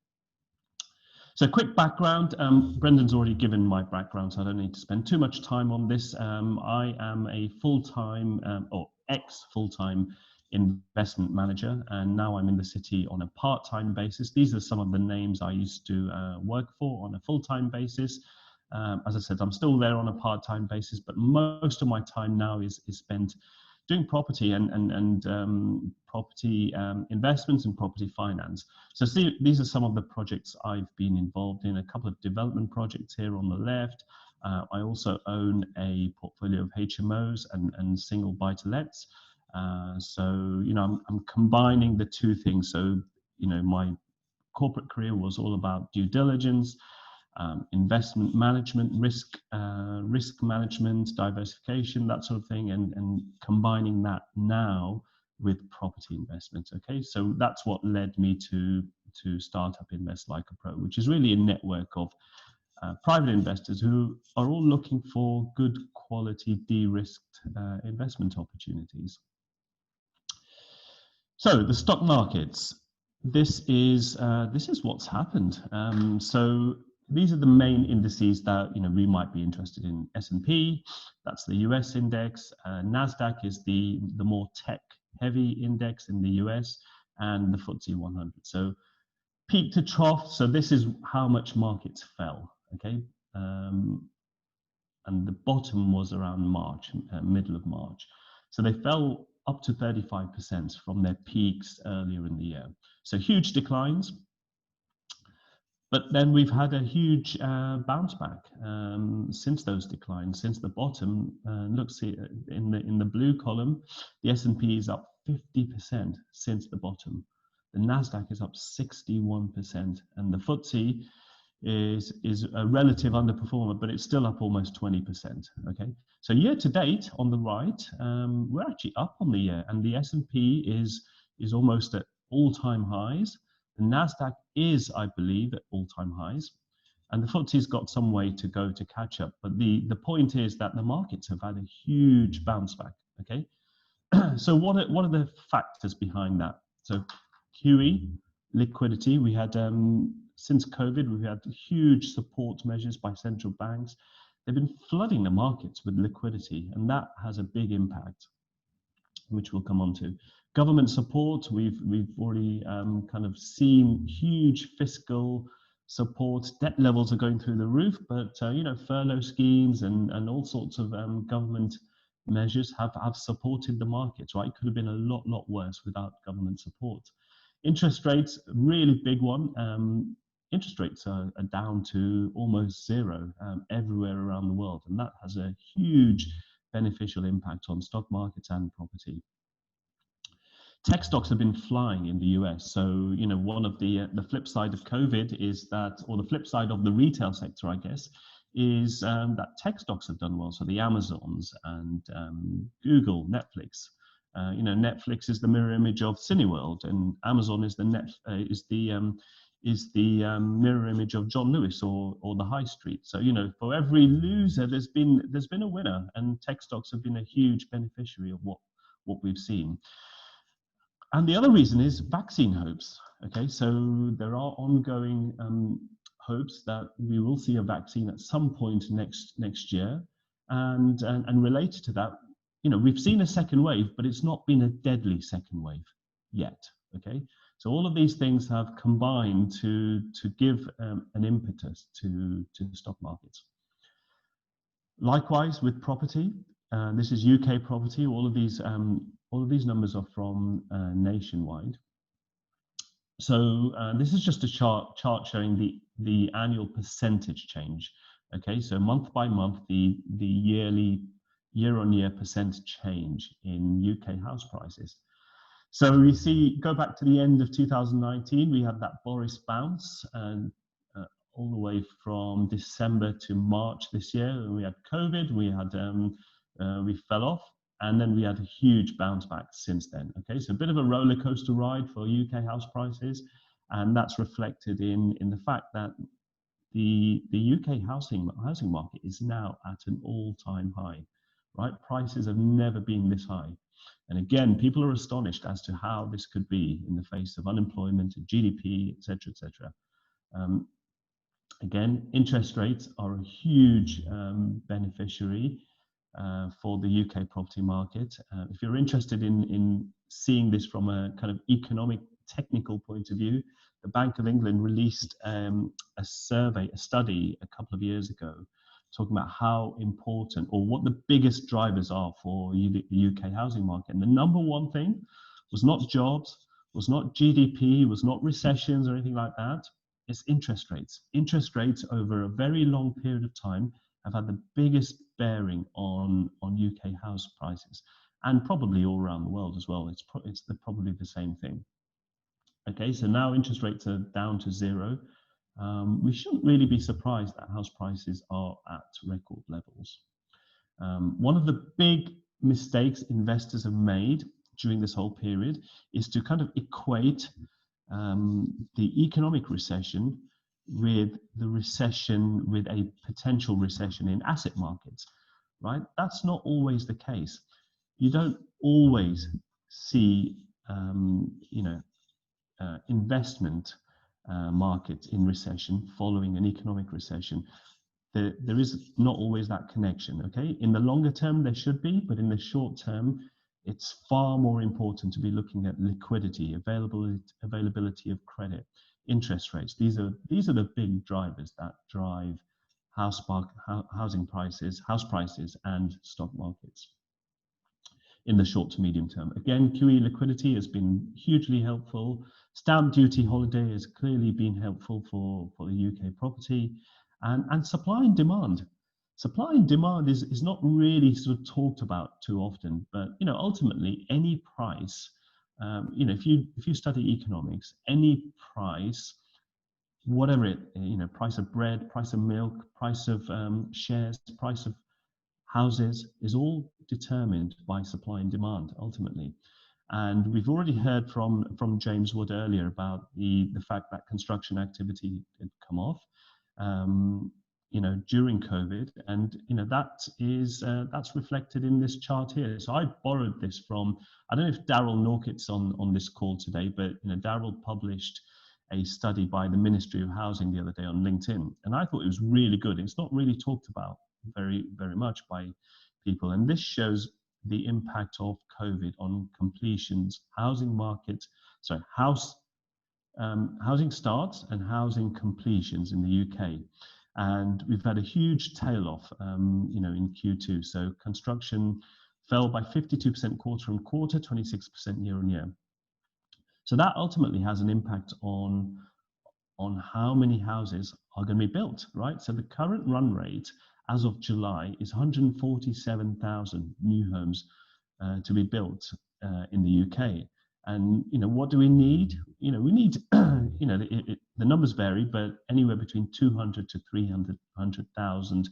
So quick background, Brendan's already given my background, so I don't need to spend too much time on this. I am a full-time or ex-full-time investment manager, and now I'm in the city on a part-time basis. These are some of the names I used to work for on a full-time basis. As I said, I'm still there on a part-time basis, but most of my time now is spent doing property and property investments and property finance. So see, these are some of the projects I've been involved in, a couple of development projects here on the left. I also own a portfolio of HMOs and single buy-to-lets. So, you know, I'm combining the two things. So, you know, my corporate career was all about due diligence, investment management, risk management, diversification, that sort of thing, and combining that now with property investments. Okay, so that's what led me to start up Invest Like a Pro, which is really a network of private investors who are all looking for good quality de-risked investment opportunities. So the stock markets, this is what's happened. So these are the main indices that, you know, we might be interested in. S&P, that's the US index. NASDAQ is the more tech-heavy index in the US, and the FTSE 100. So peak to trough. So this is how much markets fell. Okay, and the bottom was around March, middle of March. So they fell up to 35% from their peaks earlier in the year. So huge declines. But then we've had a huge bounce back since those declines, since the bottom. Look, see in the blue column, the S&P is up 50% since the bottom. The Nasdaq is up 61%, and the FTSE is a relative underperformer, but it's still up almost 20%. Okay, so year to date on the right, we're actually up on the year, and the S&P is almost at all-time highs. The Nasdaq is, I believe, at all-time highs, and the FTSE's got some way to go to catch up. But the point is that the markets have had a huge bounce back. Okay, so what are the factors behind that? So QE, liquidity. We had since COVID, we've had huge support measures by central banks. They've been flooding the markets with liquidity, and that has a big impact, which we'll come on to. Government support, we've already kind of seen huge fiscal support. Debt levels are going through the roof, but you know, furlough schemes and all sorts of government measures have supported the markets, right? It could have been a lot worse without government support. Interest rates, really big one. Interest rates are down to almost zero everywhere around the world, and that has a huge beneficial impact on stock markets and property. Tech stocks have been flying in the US. So, you know, one of the flip side of COVID is that, or the flip side of the retail sector, I guess, is that tech stocks have done well. So the Amazons and Google, Netflix. You know, Netflix is the mirror image of Cineworld, and Amazon is the mirror image of John Lewis or the High Street. So, you know, for every loser, there's been a winner, and tech stocks have been a huge beneficiary of what we've seen. And the other reason is vaccine hopes. Okay, so there are ongoing hopes that we will see a vaccine at some point next year, and related to that, you know, we've seen a second wave, but it's not been a deadly second wave yet. Okay, so all of these things have combined to give an impetus to the stock markets. Likewise with property, this is UK property. All of these numbers are from Nationwide. So this is just a chart showing the annual percentage change. Okay, so month by month, the year-on-year percent change in UK house prices. So we see, go back to the end of 2019, we had that Boris bounce, and all the way from December to March this year. And we had COVID, we fell off, and then we had a huge bounce back since then. Okay, so a bit of a roller coaster ride for UK house prices, and that's reflected in the fact that the UK housing market is now at an all-time high, right? Prices have never been this high. And again, people are astonished as to how this could be in the face of unemployment, GDP, etc., etc. Again, interest rates are a huge beneficiary for the UK property market. If you're interested in seeing this from a kind of economic, technical point of view, the Bank of England released a study a couple of years ago, talking about how important or what the biggest drivers are for the UK housing market. And the number one thing was not jobs, was not GDP, was not recessions or anything like that. It's interest rates. Interest rates over a very long period of time have had the biggest bearing on UK house prices, and probably all around the world as well. It's probably the same thing. Okay, so now interest rates are down to zero. We shouldn't really be surprised that house prices are at record levels. One of the big mistakes investors have made during this whole period is to kind of equate the economic recession with a potential recession in asset markets, right? That's not always the case. You don't always see, investment markets in recession following an economic recession. There is not always that connection, okay? In the longer term, there should be, but in the short term, it's far more important to be looking at liquidity, availability of credit, interest rates. These are the big drivers that drive house prices and stock markets in the short to medium term. Again, QE liquidity has been hugely helpful. Stamp duty holiday has clearly been helpful for the UK property, and supply and demand. Supply and demand is not really sort of talked about too often, but ultimately any price, if you study economics, any price, whatever it, price of bread, price of milk, price of shares, price of houses, is all determined by supply and demand ultimately. And we've already heard from James Wood earlier about the fact that construction activity had come off during COVID, and that's reflected in this chart here. So I borrowed this from, I don't know if Daryl Norkett's on this call today, but Daryl published a study by the Ministry of Housing the other day on LinkedIn, and I thought it was really good. It's not really talked about very much by people, and this shows the impact of COVID on completions, housing starts and housing completions in the UK. And we've had a huge tail off, in Q2. So construction fell by 52% quarter on quarter, 26% year on year. So that ultimately has an impact on how many houses are going to be built, right? So the current run rate as of July is 147,000 new homes to be built in the UK. And what do we need? We need the numbers vary, but anywhere between 200 to 300,000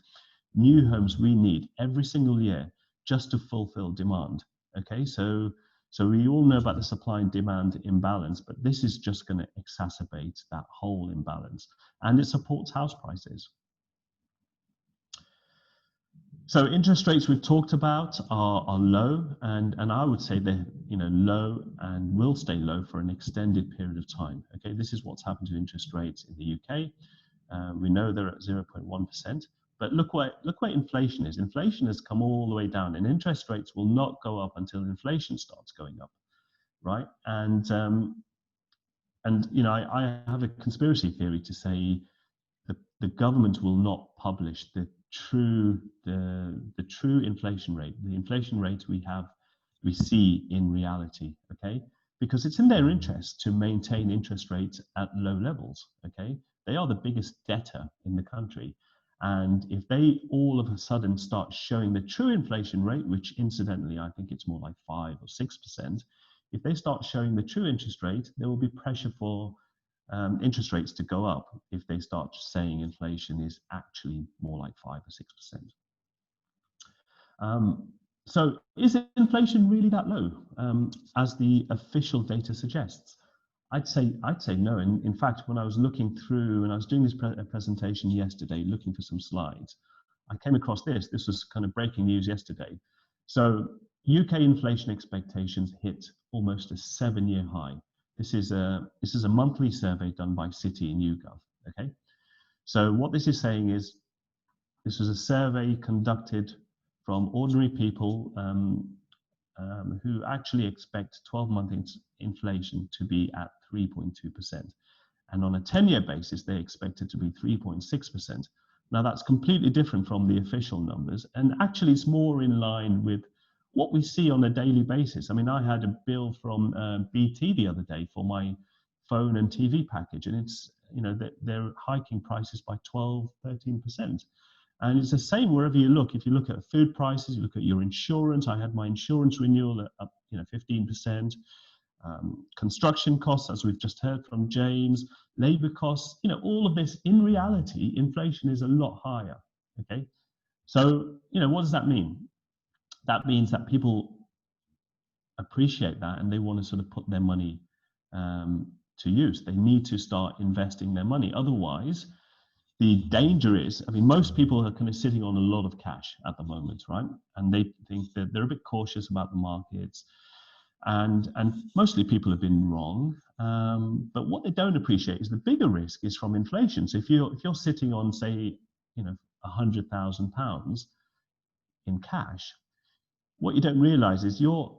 new homes we need every single year just to fulfill demand. Okay, so we all know about the supply and demand imbalance, but this is just going to exacerbate that whole imbalance, and it supports house prices. So interest rates we've talked about are low, and I would say they're low and will stay low for an extended period of time. Okay, this is what's happened to interest rates in the UK. We know they're at 0.1%, but look where inflation is. Inflation has come all the way down, and interest rates will not go up until inflation starts going up, right? And I have a conspiracy theory to say the government will not publish the true inflation rate, the inflation rate we see in reality, okay? Because it's in their interest to maintain interest rates at low levels, okay? They are the biggest debtor in the country. And if they all of a sudden start showing the true inflation rate, which incidentally, I think it's more like 5 or 6%, if they start showing the true interest rate, there will be pressure for interest rates to go up if they start saying inflation is actually more like 5 or 6%. So is inflation really that low, as the official data suggests? I'd say no. In fact, when I was looking through, and I was doing this presentation yesterday, looking for some slides, I came across this. This was kind of breaking news yesterday. So UK inflation expectations hit almost a 7-year high. This is a monthly survey done by Citi and YouGov. Okay, so what this is saying is, this was a survey conducted from ordinary people who actually expect 12-month inflation to be at 3.2%. And on a 10-year basis, they expect it to be 3.6%. Now, that's completely different from the official numbers. And actually, it's more in line with what we see on a daily basis. I mean, I had a bill from BT the other day for my phone and TV package, and it's, they're hiking prices by 12, 13%. And it's the same wherever you look. If you look at food prices, you look at your insurance. I had my insurance renewal up, 15%. Construction costs, as we've just heard from James, labor costs, all of this. In reality, inflation is a lot higher. Okay, so what does that mean? That means that people appreciate that, and they want to sort of put their money to use. They need to start investing their money. Otherwise, the danger is, most people are kind of sitting on a lot of cash at the moment, right? And they think that they're a bit cautious about the markets, and mostly people have been wrong. But what they don't appreciate is the bigger risk is from inflation. So if you're sitting on, say, £100,000 in cash, what you don't realize is your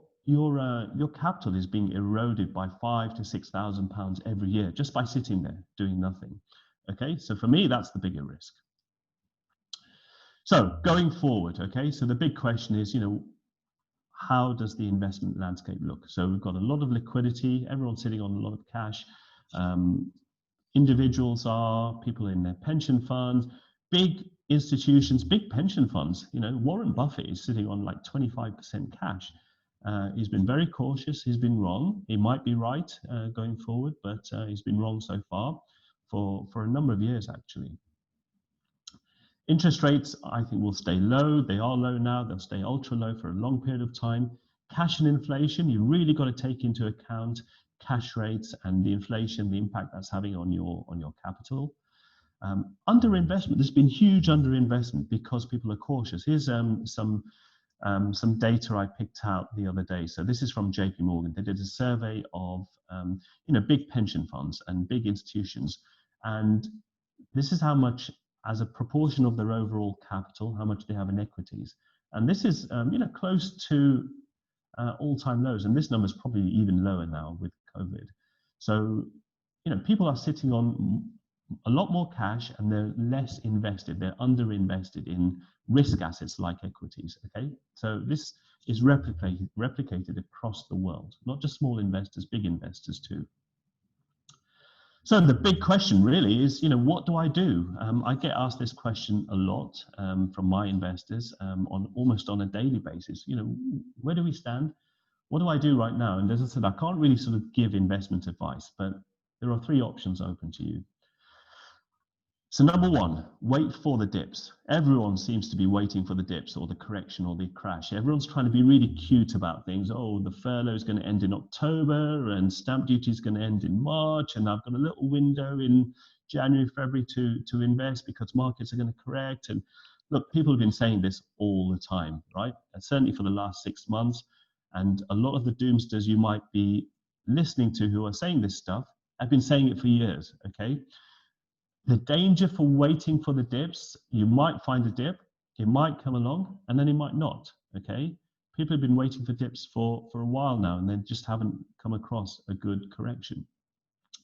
capital is being eroded by £5,000 to £6,000 every year just by sitting there doing nothing. Okay, so for me, that's the bigger risk. So going forward, okay, so the big question is, how does the investment landscape look? So we've got a lot of liquidity, everyone's sitting on a lot of cash. Individuals are, people in their pension funds, big institutions, big pension funds. Warren Buffett is sitting on like 25% cash. He's been very cautious. He's been wrong. He might be right going forward, but he's been wrong so far for a number of years, actually. Interest rates, I think, will stay low. They are low now. They'll stay ultra low for a long period of time. Cash and inflation, you really got to take into account cash rates and the inflation, the impact that's having on your capital. Underinvestment, there's been huge underinvestment because people are cautious. Here's some data I picked out the other day. So this is from JP Morgan. They did a survey of big pension funds and big institutions, and this is how much, as a proportion of their overall capital, how much they have in equities. And this is close to all-time lows, and this number is probably even lower now with COVID. So people are sitting on a lot more cash, and they're less invested. They're underinvested in risk assets like equities. Okay, so this is replicated across the world, not just small investors, big investors too. So the big question really is, what do I do? I get asked this question a lot from my investors almost on a daily basis. Where do we stand? What do I do right now? And as I said, I can't really sort of give investment advice, but there are 3 options open to you. So number 1, wait for the dips. Everyone seems to be waiting for the dips or the correction or the crash. Everyone's trying to be really cute about things. Oh, the furlough is going to end in October, and stamp duty is going to end in March, and I've got a little window in January, February to invest because markets are going to correct. And look, people have been saying this all the time, right? And certainly for the last 6 months. And a lot of the doomsters you might be listening to who are saying this stuff have been saying it for years, okay? The danger for waiting for the dips, you might find a dip, it might come along, and then it might not, okay? People have been waiting for dips for a while now, and they just haven't come across a good correction.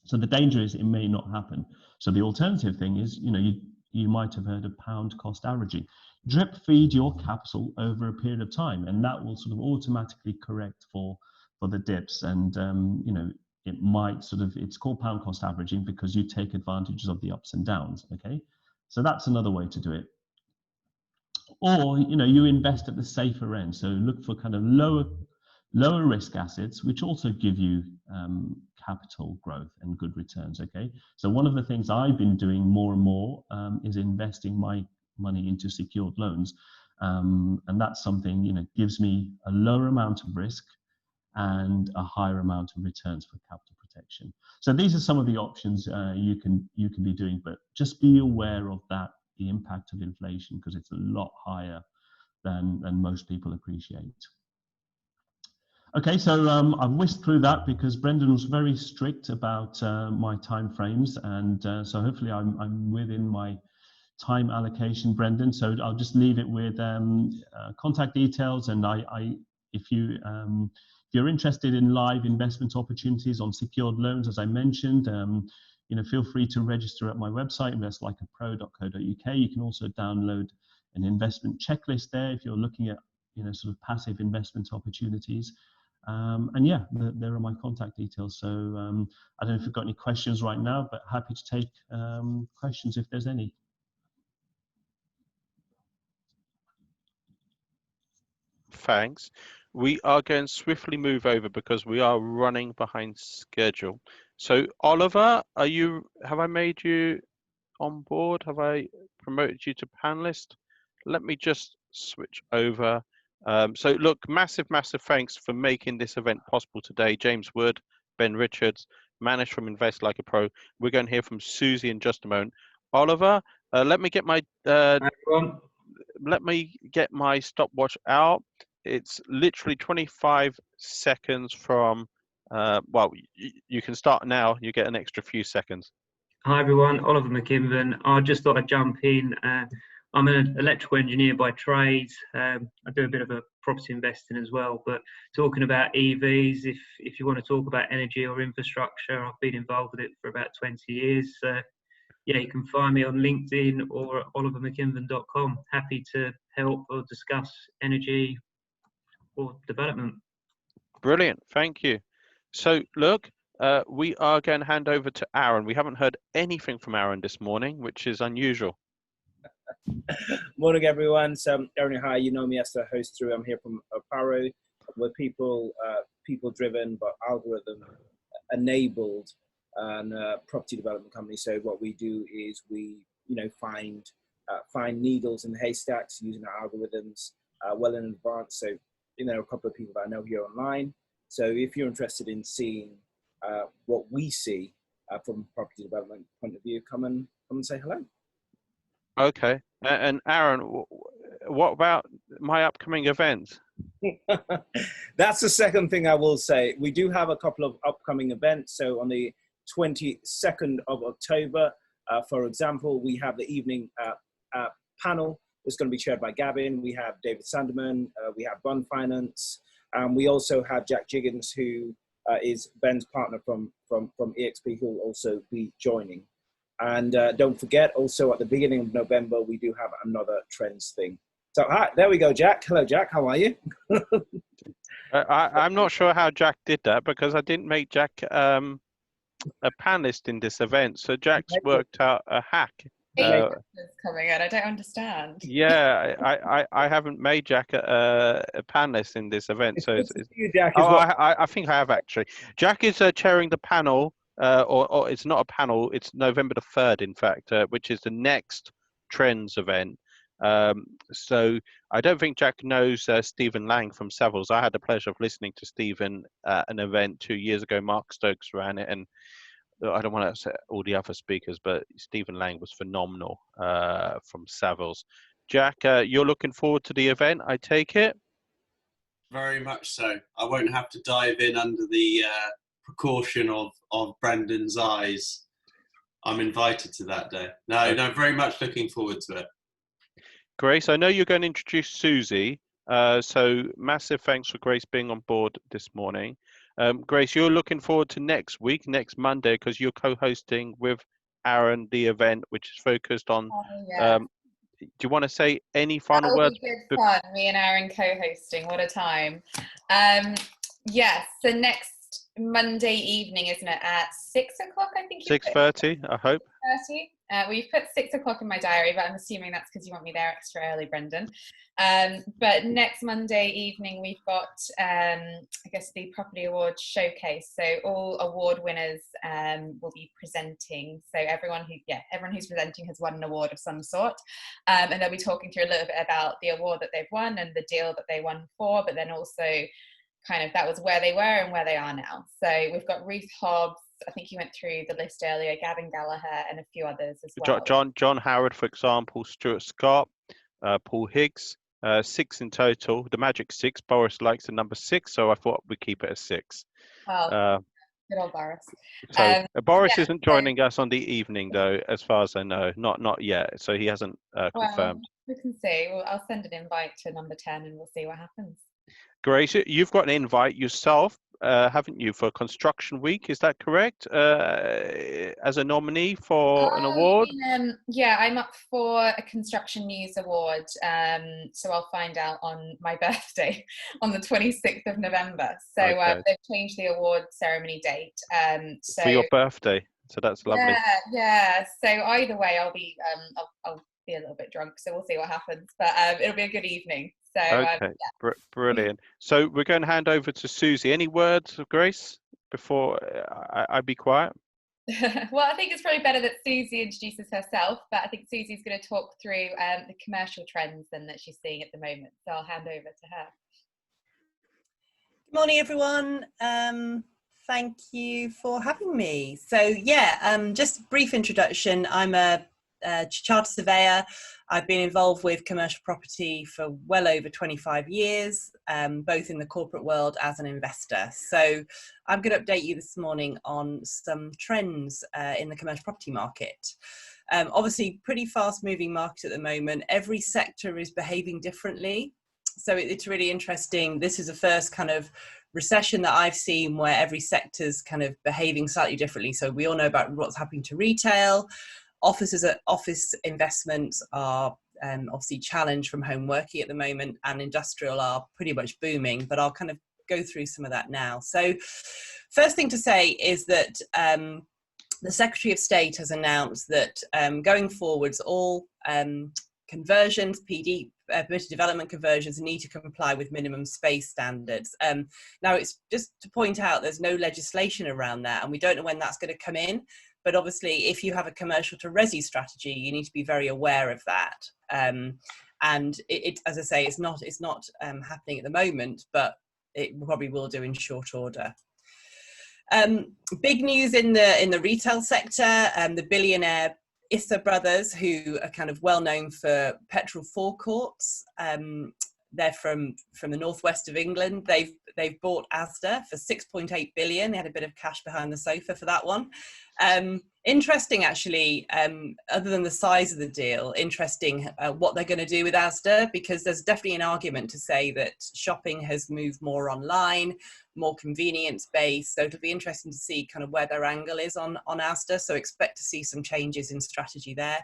So the danger is it may not happen. So the alternative thing is, you might have heard of pound cost averaging. Drip feed your capital over a period of time, and that will sort of automatically correct for the dips. And, it might it's called pound cost averaging because you take advantages of the ups and downs, okay? So that's another way to do it. Or, you invest at the safer end. So look for kind of lower risk assets, which also give you capital growth and good returns. Okay, so one of the things I've been doing more and more is investing my money into secured loans, and that's something, you know, gives me a lower amount of risk and a higher amount of returns for capital protection. So these are some of the options you can be doing, but just be aware of that, the impact of inflation, because it's a lot higher than most people appreciate. Okay, so I've whisked through that because Brendan was very strict about my time frames, and so hopefully I'm within my time allocation, Brendan. So I'll just leave it with contact details, and if you're interested in live investment opportunities on secured loans, as I mentioned, you know, feel free to register at my website, investlikeapro.co.uk. You can also download an investment checklist there if you're looking at, you know, sort of passive investment opportunities. And yeah, there are my contact details. So I don't know if you've got any questions right now, but happy to take questions if there's any. Thanks. We are going to swiftly move over because we are running behind schedule. So Oliver, have I made you on board? Have I promoted you to panelist? Let me just switch over. So look, massive thanks for making this event possible today. James Wood, Ben Richards, managed from Invest Like a Pro. We're going to hear from Susie in just a moment. Oliver, let me get my stopwatch out. It's literally 25 seconds from, well, you can start now. You get an extra few seconds. Hi everyone, Oliver McKinven. I just thought I'd jump in. I'm an electrical engineer by trade. I do a bit of a property investing as well, but talking about EVs, if you want to talk about energy or infrastructure, I've been involved with it for about 20 years. Yeah, you can find me on LinkedIn or at olivermckinven.com. Happy to help or discuss energy or development. Brilliant, thank you. So look, we are going to hand over to Aaron. We haven't heard anything from Aaron this morning, which is unusual. Morning, everyone. So, Aaron, hi. You know me as the host through. I'm here from Aparo. We're people driven, but algorithm enabled and property development company. So what we do is we, you know, find needles in the haystacks using our algorithms well in advance. So, you know, a couple of people that I know here online. So if you're interested in seeing what we see from a property development point of view, come and say hello. Okay. And Aaron, what about my upcoming events? That's the second thing I will say. We do have a couple of upcoming events. So on the 22nd of October, for example, we have the evening panel. It's going to be chaired by Gavin. We have David Sanderman. We have Bun Finance. We also have Jack Jiggins, who is Ben's partner from EXP, who will also be joining. And don't forget, also at the beginning of November, we do have another trends thing. So hi, there we go, Jack. Hello, Jack. How are you? I'm not sure how Jack did that because I didn't make Jack a panelist in this event. So Jack's worked out a hack. Coming in, I don't understand. Yeah, I haven't made Jack a panelist in this event. So it's you, Jack, I think I have actually. Jack is chairing the panel. Or it's not a panel, it's November the 3rd, in fact, which is the next Trends event. So I don't think Jack knows Stephen Lang from Savills. I had the pleasure of listening to Stephen at an event 2 years ago. Mark Stokes ran it, and I don't want to say all the other speakers, but Stephen Lang was phenomenal from Savills. Jack, you're looking forward to the event, I take it? Very much so. I won't have to dive in under the precaution of Brendan's eyes. I'm invited to that day. No, very much looking forward to it. Grace, I know you're going to introduce Susie, so massive thanks for Grace being on board this morning. Grace, you're looking forward to next week, next Monday, because you're co-hosting with Aaron the event, which is focused on. Do you want to say any final words? Good fun. Me and Aaron co-hosting. What a time! Yes. So next Monday evening, isn't it, at 6 o'clock? I think 6:30. I hope. 6:30. We've put 6 o'clock in my diary, but I'm assuming that's because you want me there extra early, Brendan. But next Monday evening, we've got, I guess, the Property Awards Showcase. So all award winners will be presenting. So everyone who's presenting has won an award of some sort. And they'll be talking through a little bit about the award that they've won and the deal that they won for, but then also kind of that was where they were and where they are now. So we've got Ruth Hobbs, I think you went through the list earlier, Gavin Gallagher, and a few others as well. John Howard, for example, Stuart Scott, Paul Higgs, 6 in total. The magic 6. Boris likes the number 6, so I thought we'd keep it as 6. Oh, good old Boris. So Boris isn't joining us on the evening, though, as far as I know. Not yet. So he hasn't confirmed. We can see. Well, I'll send an invite to number 10, and we'll see what happens. Grace, you've got an invite yourself, haven't you, for Construction Week? Is that correct? As a nominee for an award? Yeah, I'm up for a Construction News Award. So I'll find out on my birthday on the 26th of November. So they've changed the award ceremony date. So for your birthday. So that's lovely. Yeah. So either way, I'll be a little bit drunk. So we'll see what happens. But it'll be a good evening. So, okay, brilliant. So we're going to hand over to Susie. Any words of Grace before I be quiet? Well, I think it's probably better that Susie introduces herself, but I think Susie's going to talk through the commercial trends and that she's seeing at the moment. So I'll hand over to her. Good morning, everyone. Thank you for having me. So just a brief introduction. I'm a chartered surveyor. I've been involved with commercial property for well over 25 years, both in the corporate world as an investor. So I'm going to update you this morning on some trends in the commercial property market. Obviously, pretty fast moving market at the moment. Every sector is behaving differently. So it's really interesting. This is the first kind of recession that I've seen where every sector's kind of behaving slightly differently. So we all know about what's happening to retail. Office investments are obviously challenged from home working at the moment, and industrial are pretty much booming, but I'll kind of go through some of that now. So first thing to say is that the Secretary of State has announced that going forwards, all conversions, permitted development conversions, need to comply with minimum space standards. Now, it's just to point out there's no legislation around that, and we don't know when that's going to come in. But obviously, if you have a commercial to resi strategy, you need to be very aware of that. And it as I say, it's not happening at the moment, but it probably will do in short order. Big news in the retail sector. The billionaire Issa brothers, who are kind of well known for petrol forecourts. They're from the northwest of England. They've bought Asda for 6.8 billion. They had a bit of cash behind the sofa for that one. Interesting, actually, other than the size of the deal, interesting what they're going to do with Asda, because there's definitely an argument to say that shopping has moved more online, more convenience-based. So it'll be interesting to see kind of where their angle is on Asda. So expect to see some changes in strategy there.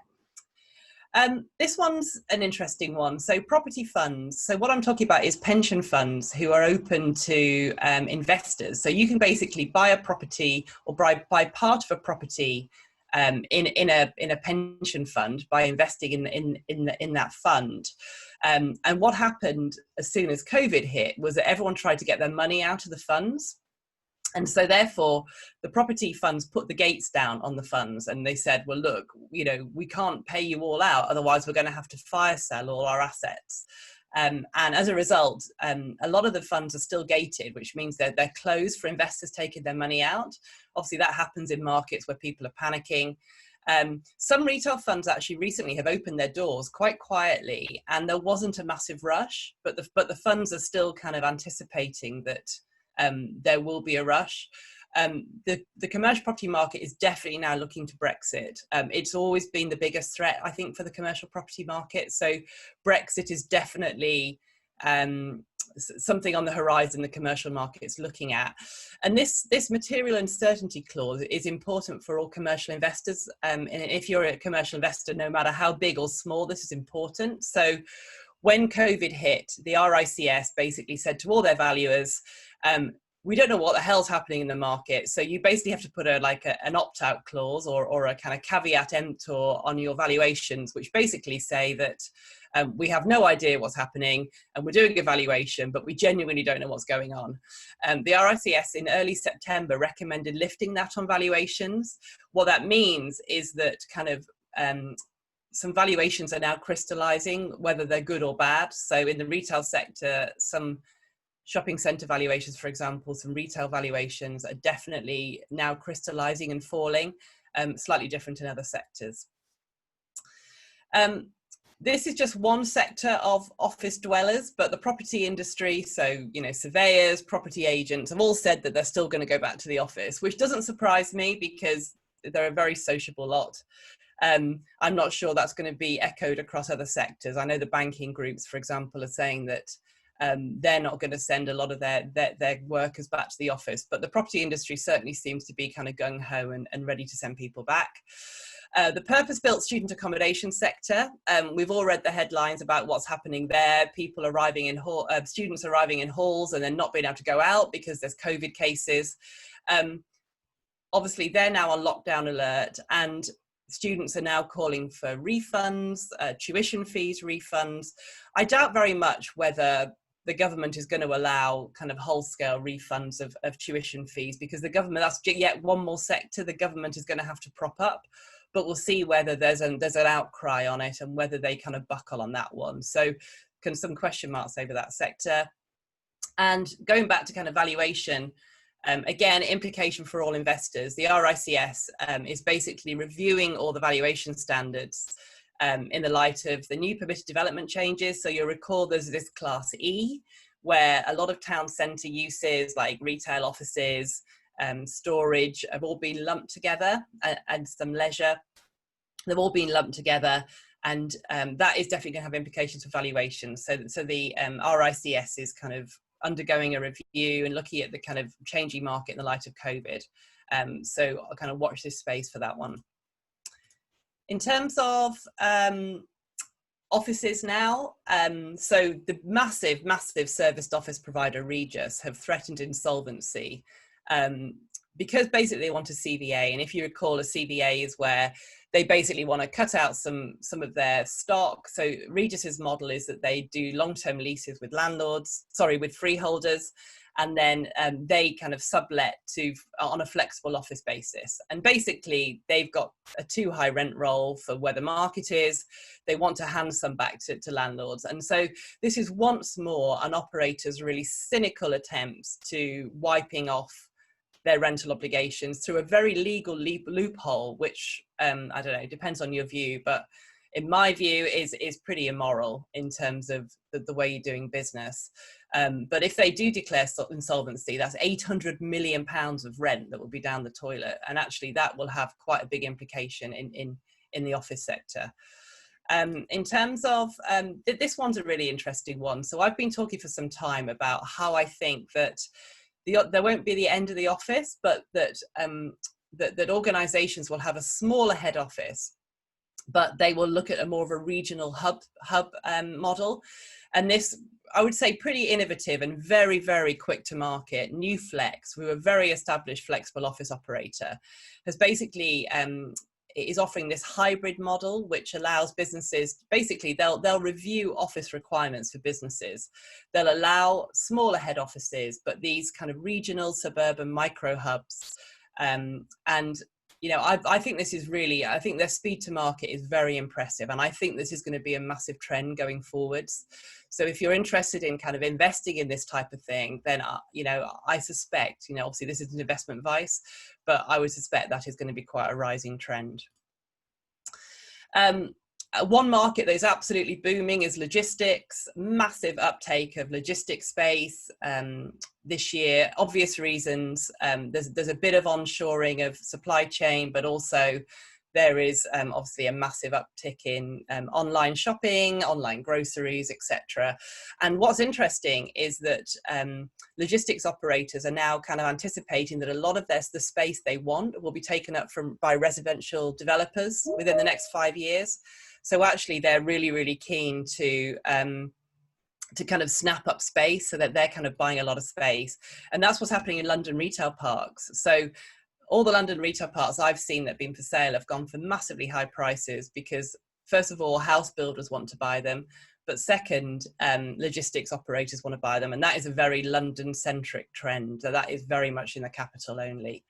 This one's an interesting one. So property funds. So what I'm talking about is pension funds who are open to investors. So you can basically buy a property or buy part of a property in a pension fund by investing in that fund. And what happened as soon as COVID hit was that everyone tried to get their money out of the funds. And so therefore, the property funds put the gates down on the funds, and they said, well, look, we can't pay you all out. Otherwise, we're going to have to fire sell all our assets. And as a result, a lot of the funds are still gated, which means that they're closed for investors taking their money out. Obviously, that happens in markets where people are panicking. Some retail funds actually recently have opened their doors quite quietly, and there wasn't a massive rush, but the funds are still kind of anticipating that there will be a rush. The commercial property market is definitely now looking to Brexit. It's always been the biggest threat, I think, for the commercial property market. So Brexit is definitely something on the horizon the commercial market is looking at. And this material uncertainty clause is important for all commercial investors. And if you're a commercial investor, no matter how big or small, this is important. So when COVID hit, the RICS basically said to all their valuers, we don't know what the hell's happening in the market. So you basically have to put an opt-out clause or a kind of caveat emptor on your valuations, which basically say that we have no idea what's happening and we're doing a valuation, but we genuinely don't know what's going on. The RICS in early September recommended lifting that on valuations. What that means is that kind of some valuations are now crystallizing, whether they're good or bad. So in the retail sector, some shopping centre valuations, for example, some retail valuations are definitely now crystallizing and falling, slightly different in other sectors. This is just one sector of office dwellers, but the property industry, so, you know, surveyors, property agents have all said that they're still going to go back to the office, which doesn't surprise me because they're a very sociable lot. I'm not sure that's going to be echoed across other sectors. I know the banking groups, for example, are saying that they're not going to send a lot of their workers back to the office, but the property industry certainly seems to be kind of gung-ho and ready to send people back. The purpose-built student accommodation sector, we've all read the headlines about what's happening there. People arriving in students arriving in halls and then not being able to go out because there's COVID cases. Obviously, they're now on lockdown alert, and students are now calling for refunds, tuition fees refunds. I doubt very much whether the government is going to allow kind of whole-scale refunds of tuition fees, because the government, that's yet one more sector the government is going to have to prop up. But we'll see whether there's an outcry on it and whether they kind of buckle on that one. So some question marks over that sector. And going back to kind of valuation, again, implication for all investors. The RICS is basically reviewing all the valuation standards in the light of the new permitted development changes. So you'll recall there's this Class E, where a lot of town centre uses like retail offices, storage have all been lumped together, and some leisure, they've all been lumped together, and that is definitely going to have implications for valuations. So the RICS is kind of undergoing a review and looking at the kind of changing market in the light of COVID. So I'll kind of watch this space for that one. In terms of offices now, so the massive serviced office provider Regus have threatened insolvency because basically they want a CVA. And if you recall, a CVA is where they basically want to cut out some of their stock. So Regus's model is that they do long-term leases with with freeholders, and then they kind of sublet on a flexible office basis. And basically they've got a too high rent roll for where the market is. They want to hand some back to landlords. And so this is once more an operator's really cynical attempts to wiping off their rental obligations through a very legal loophole, which I don't know, depends on your view, but in my view is pretty immoral in terms of the way you're doing business. But if they do declare insolvency, that's £800 million of rent that will be down the toilet. And actually that will have quite a big implication in the office sector. In terms of, this one's a really interesting one. So I've been talking for some time about how I think that there won't be the end of the office, but that organisations will have a smaller head office, but they will look at a more of a regional hub model. And this, I would say, pretty innovative and very, very quick to market. New Flex, who are a very established flexible office operator, has basically is offering this hybrid model, which allows businesses, basically they'll review office requirements for businesses. They'll allow smaller head offices, but these kind of regional, suburban micro hubs. And, you know, I think this is really, I think their speed to market is very impressive. And I think this is going to be a massive trend going forwards. So if you're interested in kind of investing in this type of thing, then, you know, I suspect, you know, obviously this is an investment advice, but I would suspect that is going to be quite a rising trend. One market that is absolutely booming is logistics. Massive uptake of logistics space this year. Obvious reasons. There's a bit of onshoring of supply chain, but also there is obviously a massive uptick in online shopping, online groceries, etc. And what's interesting is that logistics operators are now kind of anticipating that a lot of the space they want will be taken up by residential developers within the next 5 years. So actually they're really, really keen to to kind of snap up space, so that they're kind of buying a lot of space. And that's what's happening in London retail parks. So all the London retail parks I've seen that have been for sale have gone for massively high prices because, first of all, house builders want to buy them, but second, logistics operators want to buy them. And that is a very London-centric trend. So that is very much in the capital only.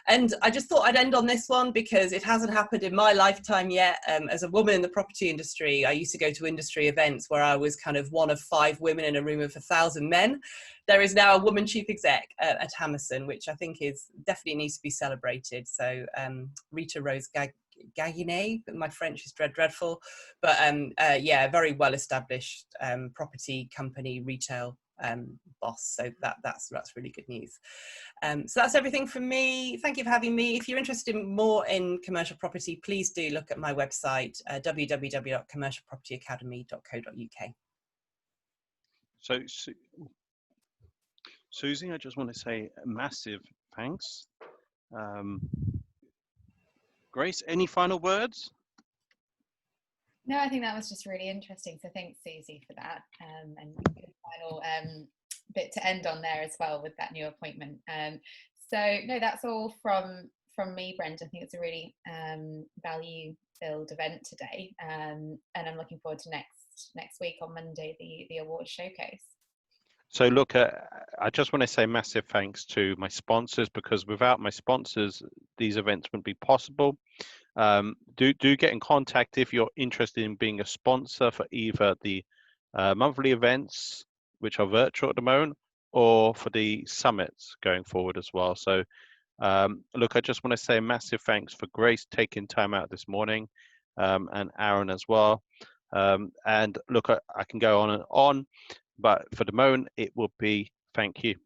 And I just thought I'd end on this one because it hasn't happened in my lifetime yet. As a woman in the property industry, I used to go to industry events where I was kind of one of 5 women in a room of 1,000 men. There is now a woman chief exec at Hammerson, which I think is definitely needs to be celebrated. So Rita Rose Gaguinet, my French is dreadful, but yeah, a very well established property company retail boss. So that's really good news. So that's everything from me. Thank you for having me. If you're interested more in commercial property, please do look at my website, www.commercialpropertyacademy.co.uk. So, Susie, I just want to say a massive thanks. Grace, any final words? No, I think that was just really interesting. So thanks, Susie, for that. And good final bit to end on there as well with that new appointment. So no, that's all from me, Brenda. I think it's a really value-filled event today, and I'm looking forward to next week on Monday, the awards showcase. So look, I just want to say massive thanks to my sponsors, because without my sponsors, these events wouldn't be possible. Do get in contact if you're interested in being a sponsor for either the monthly events, which are virtual at the moment, or for the summits going forward as well. So look, I just want to say a massive thanks for Grace taking time out this morning, and Aaron as well. And look, I can go on and on, but for the moment, it will be thank you.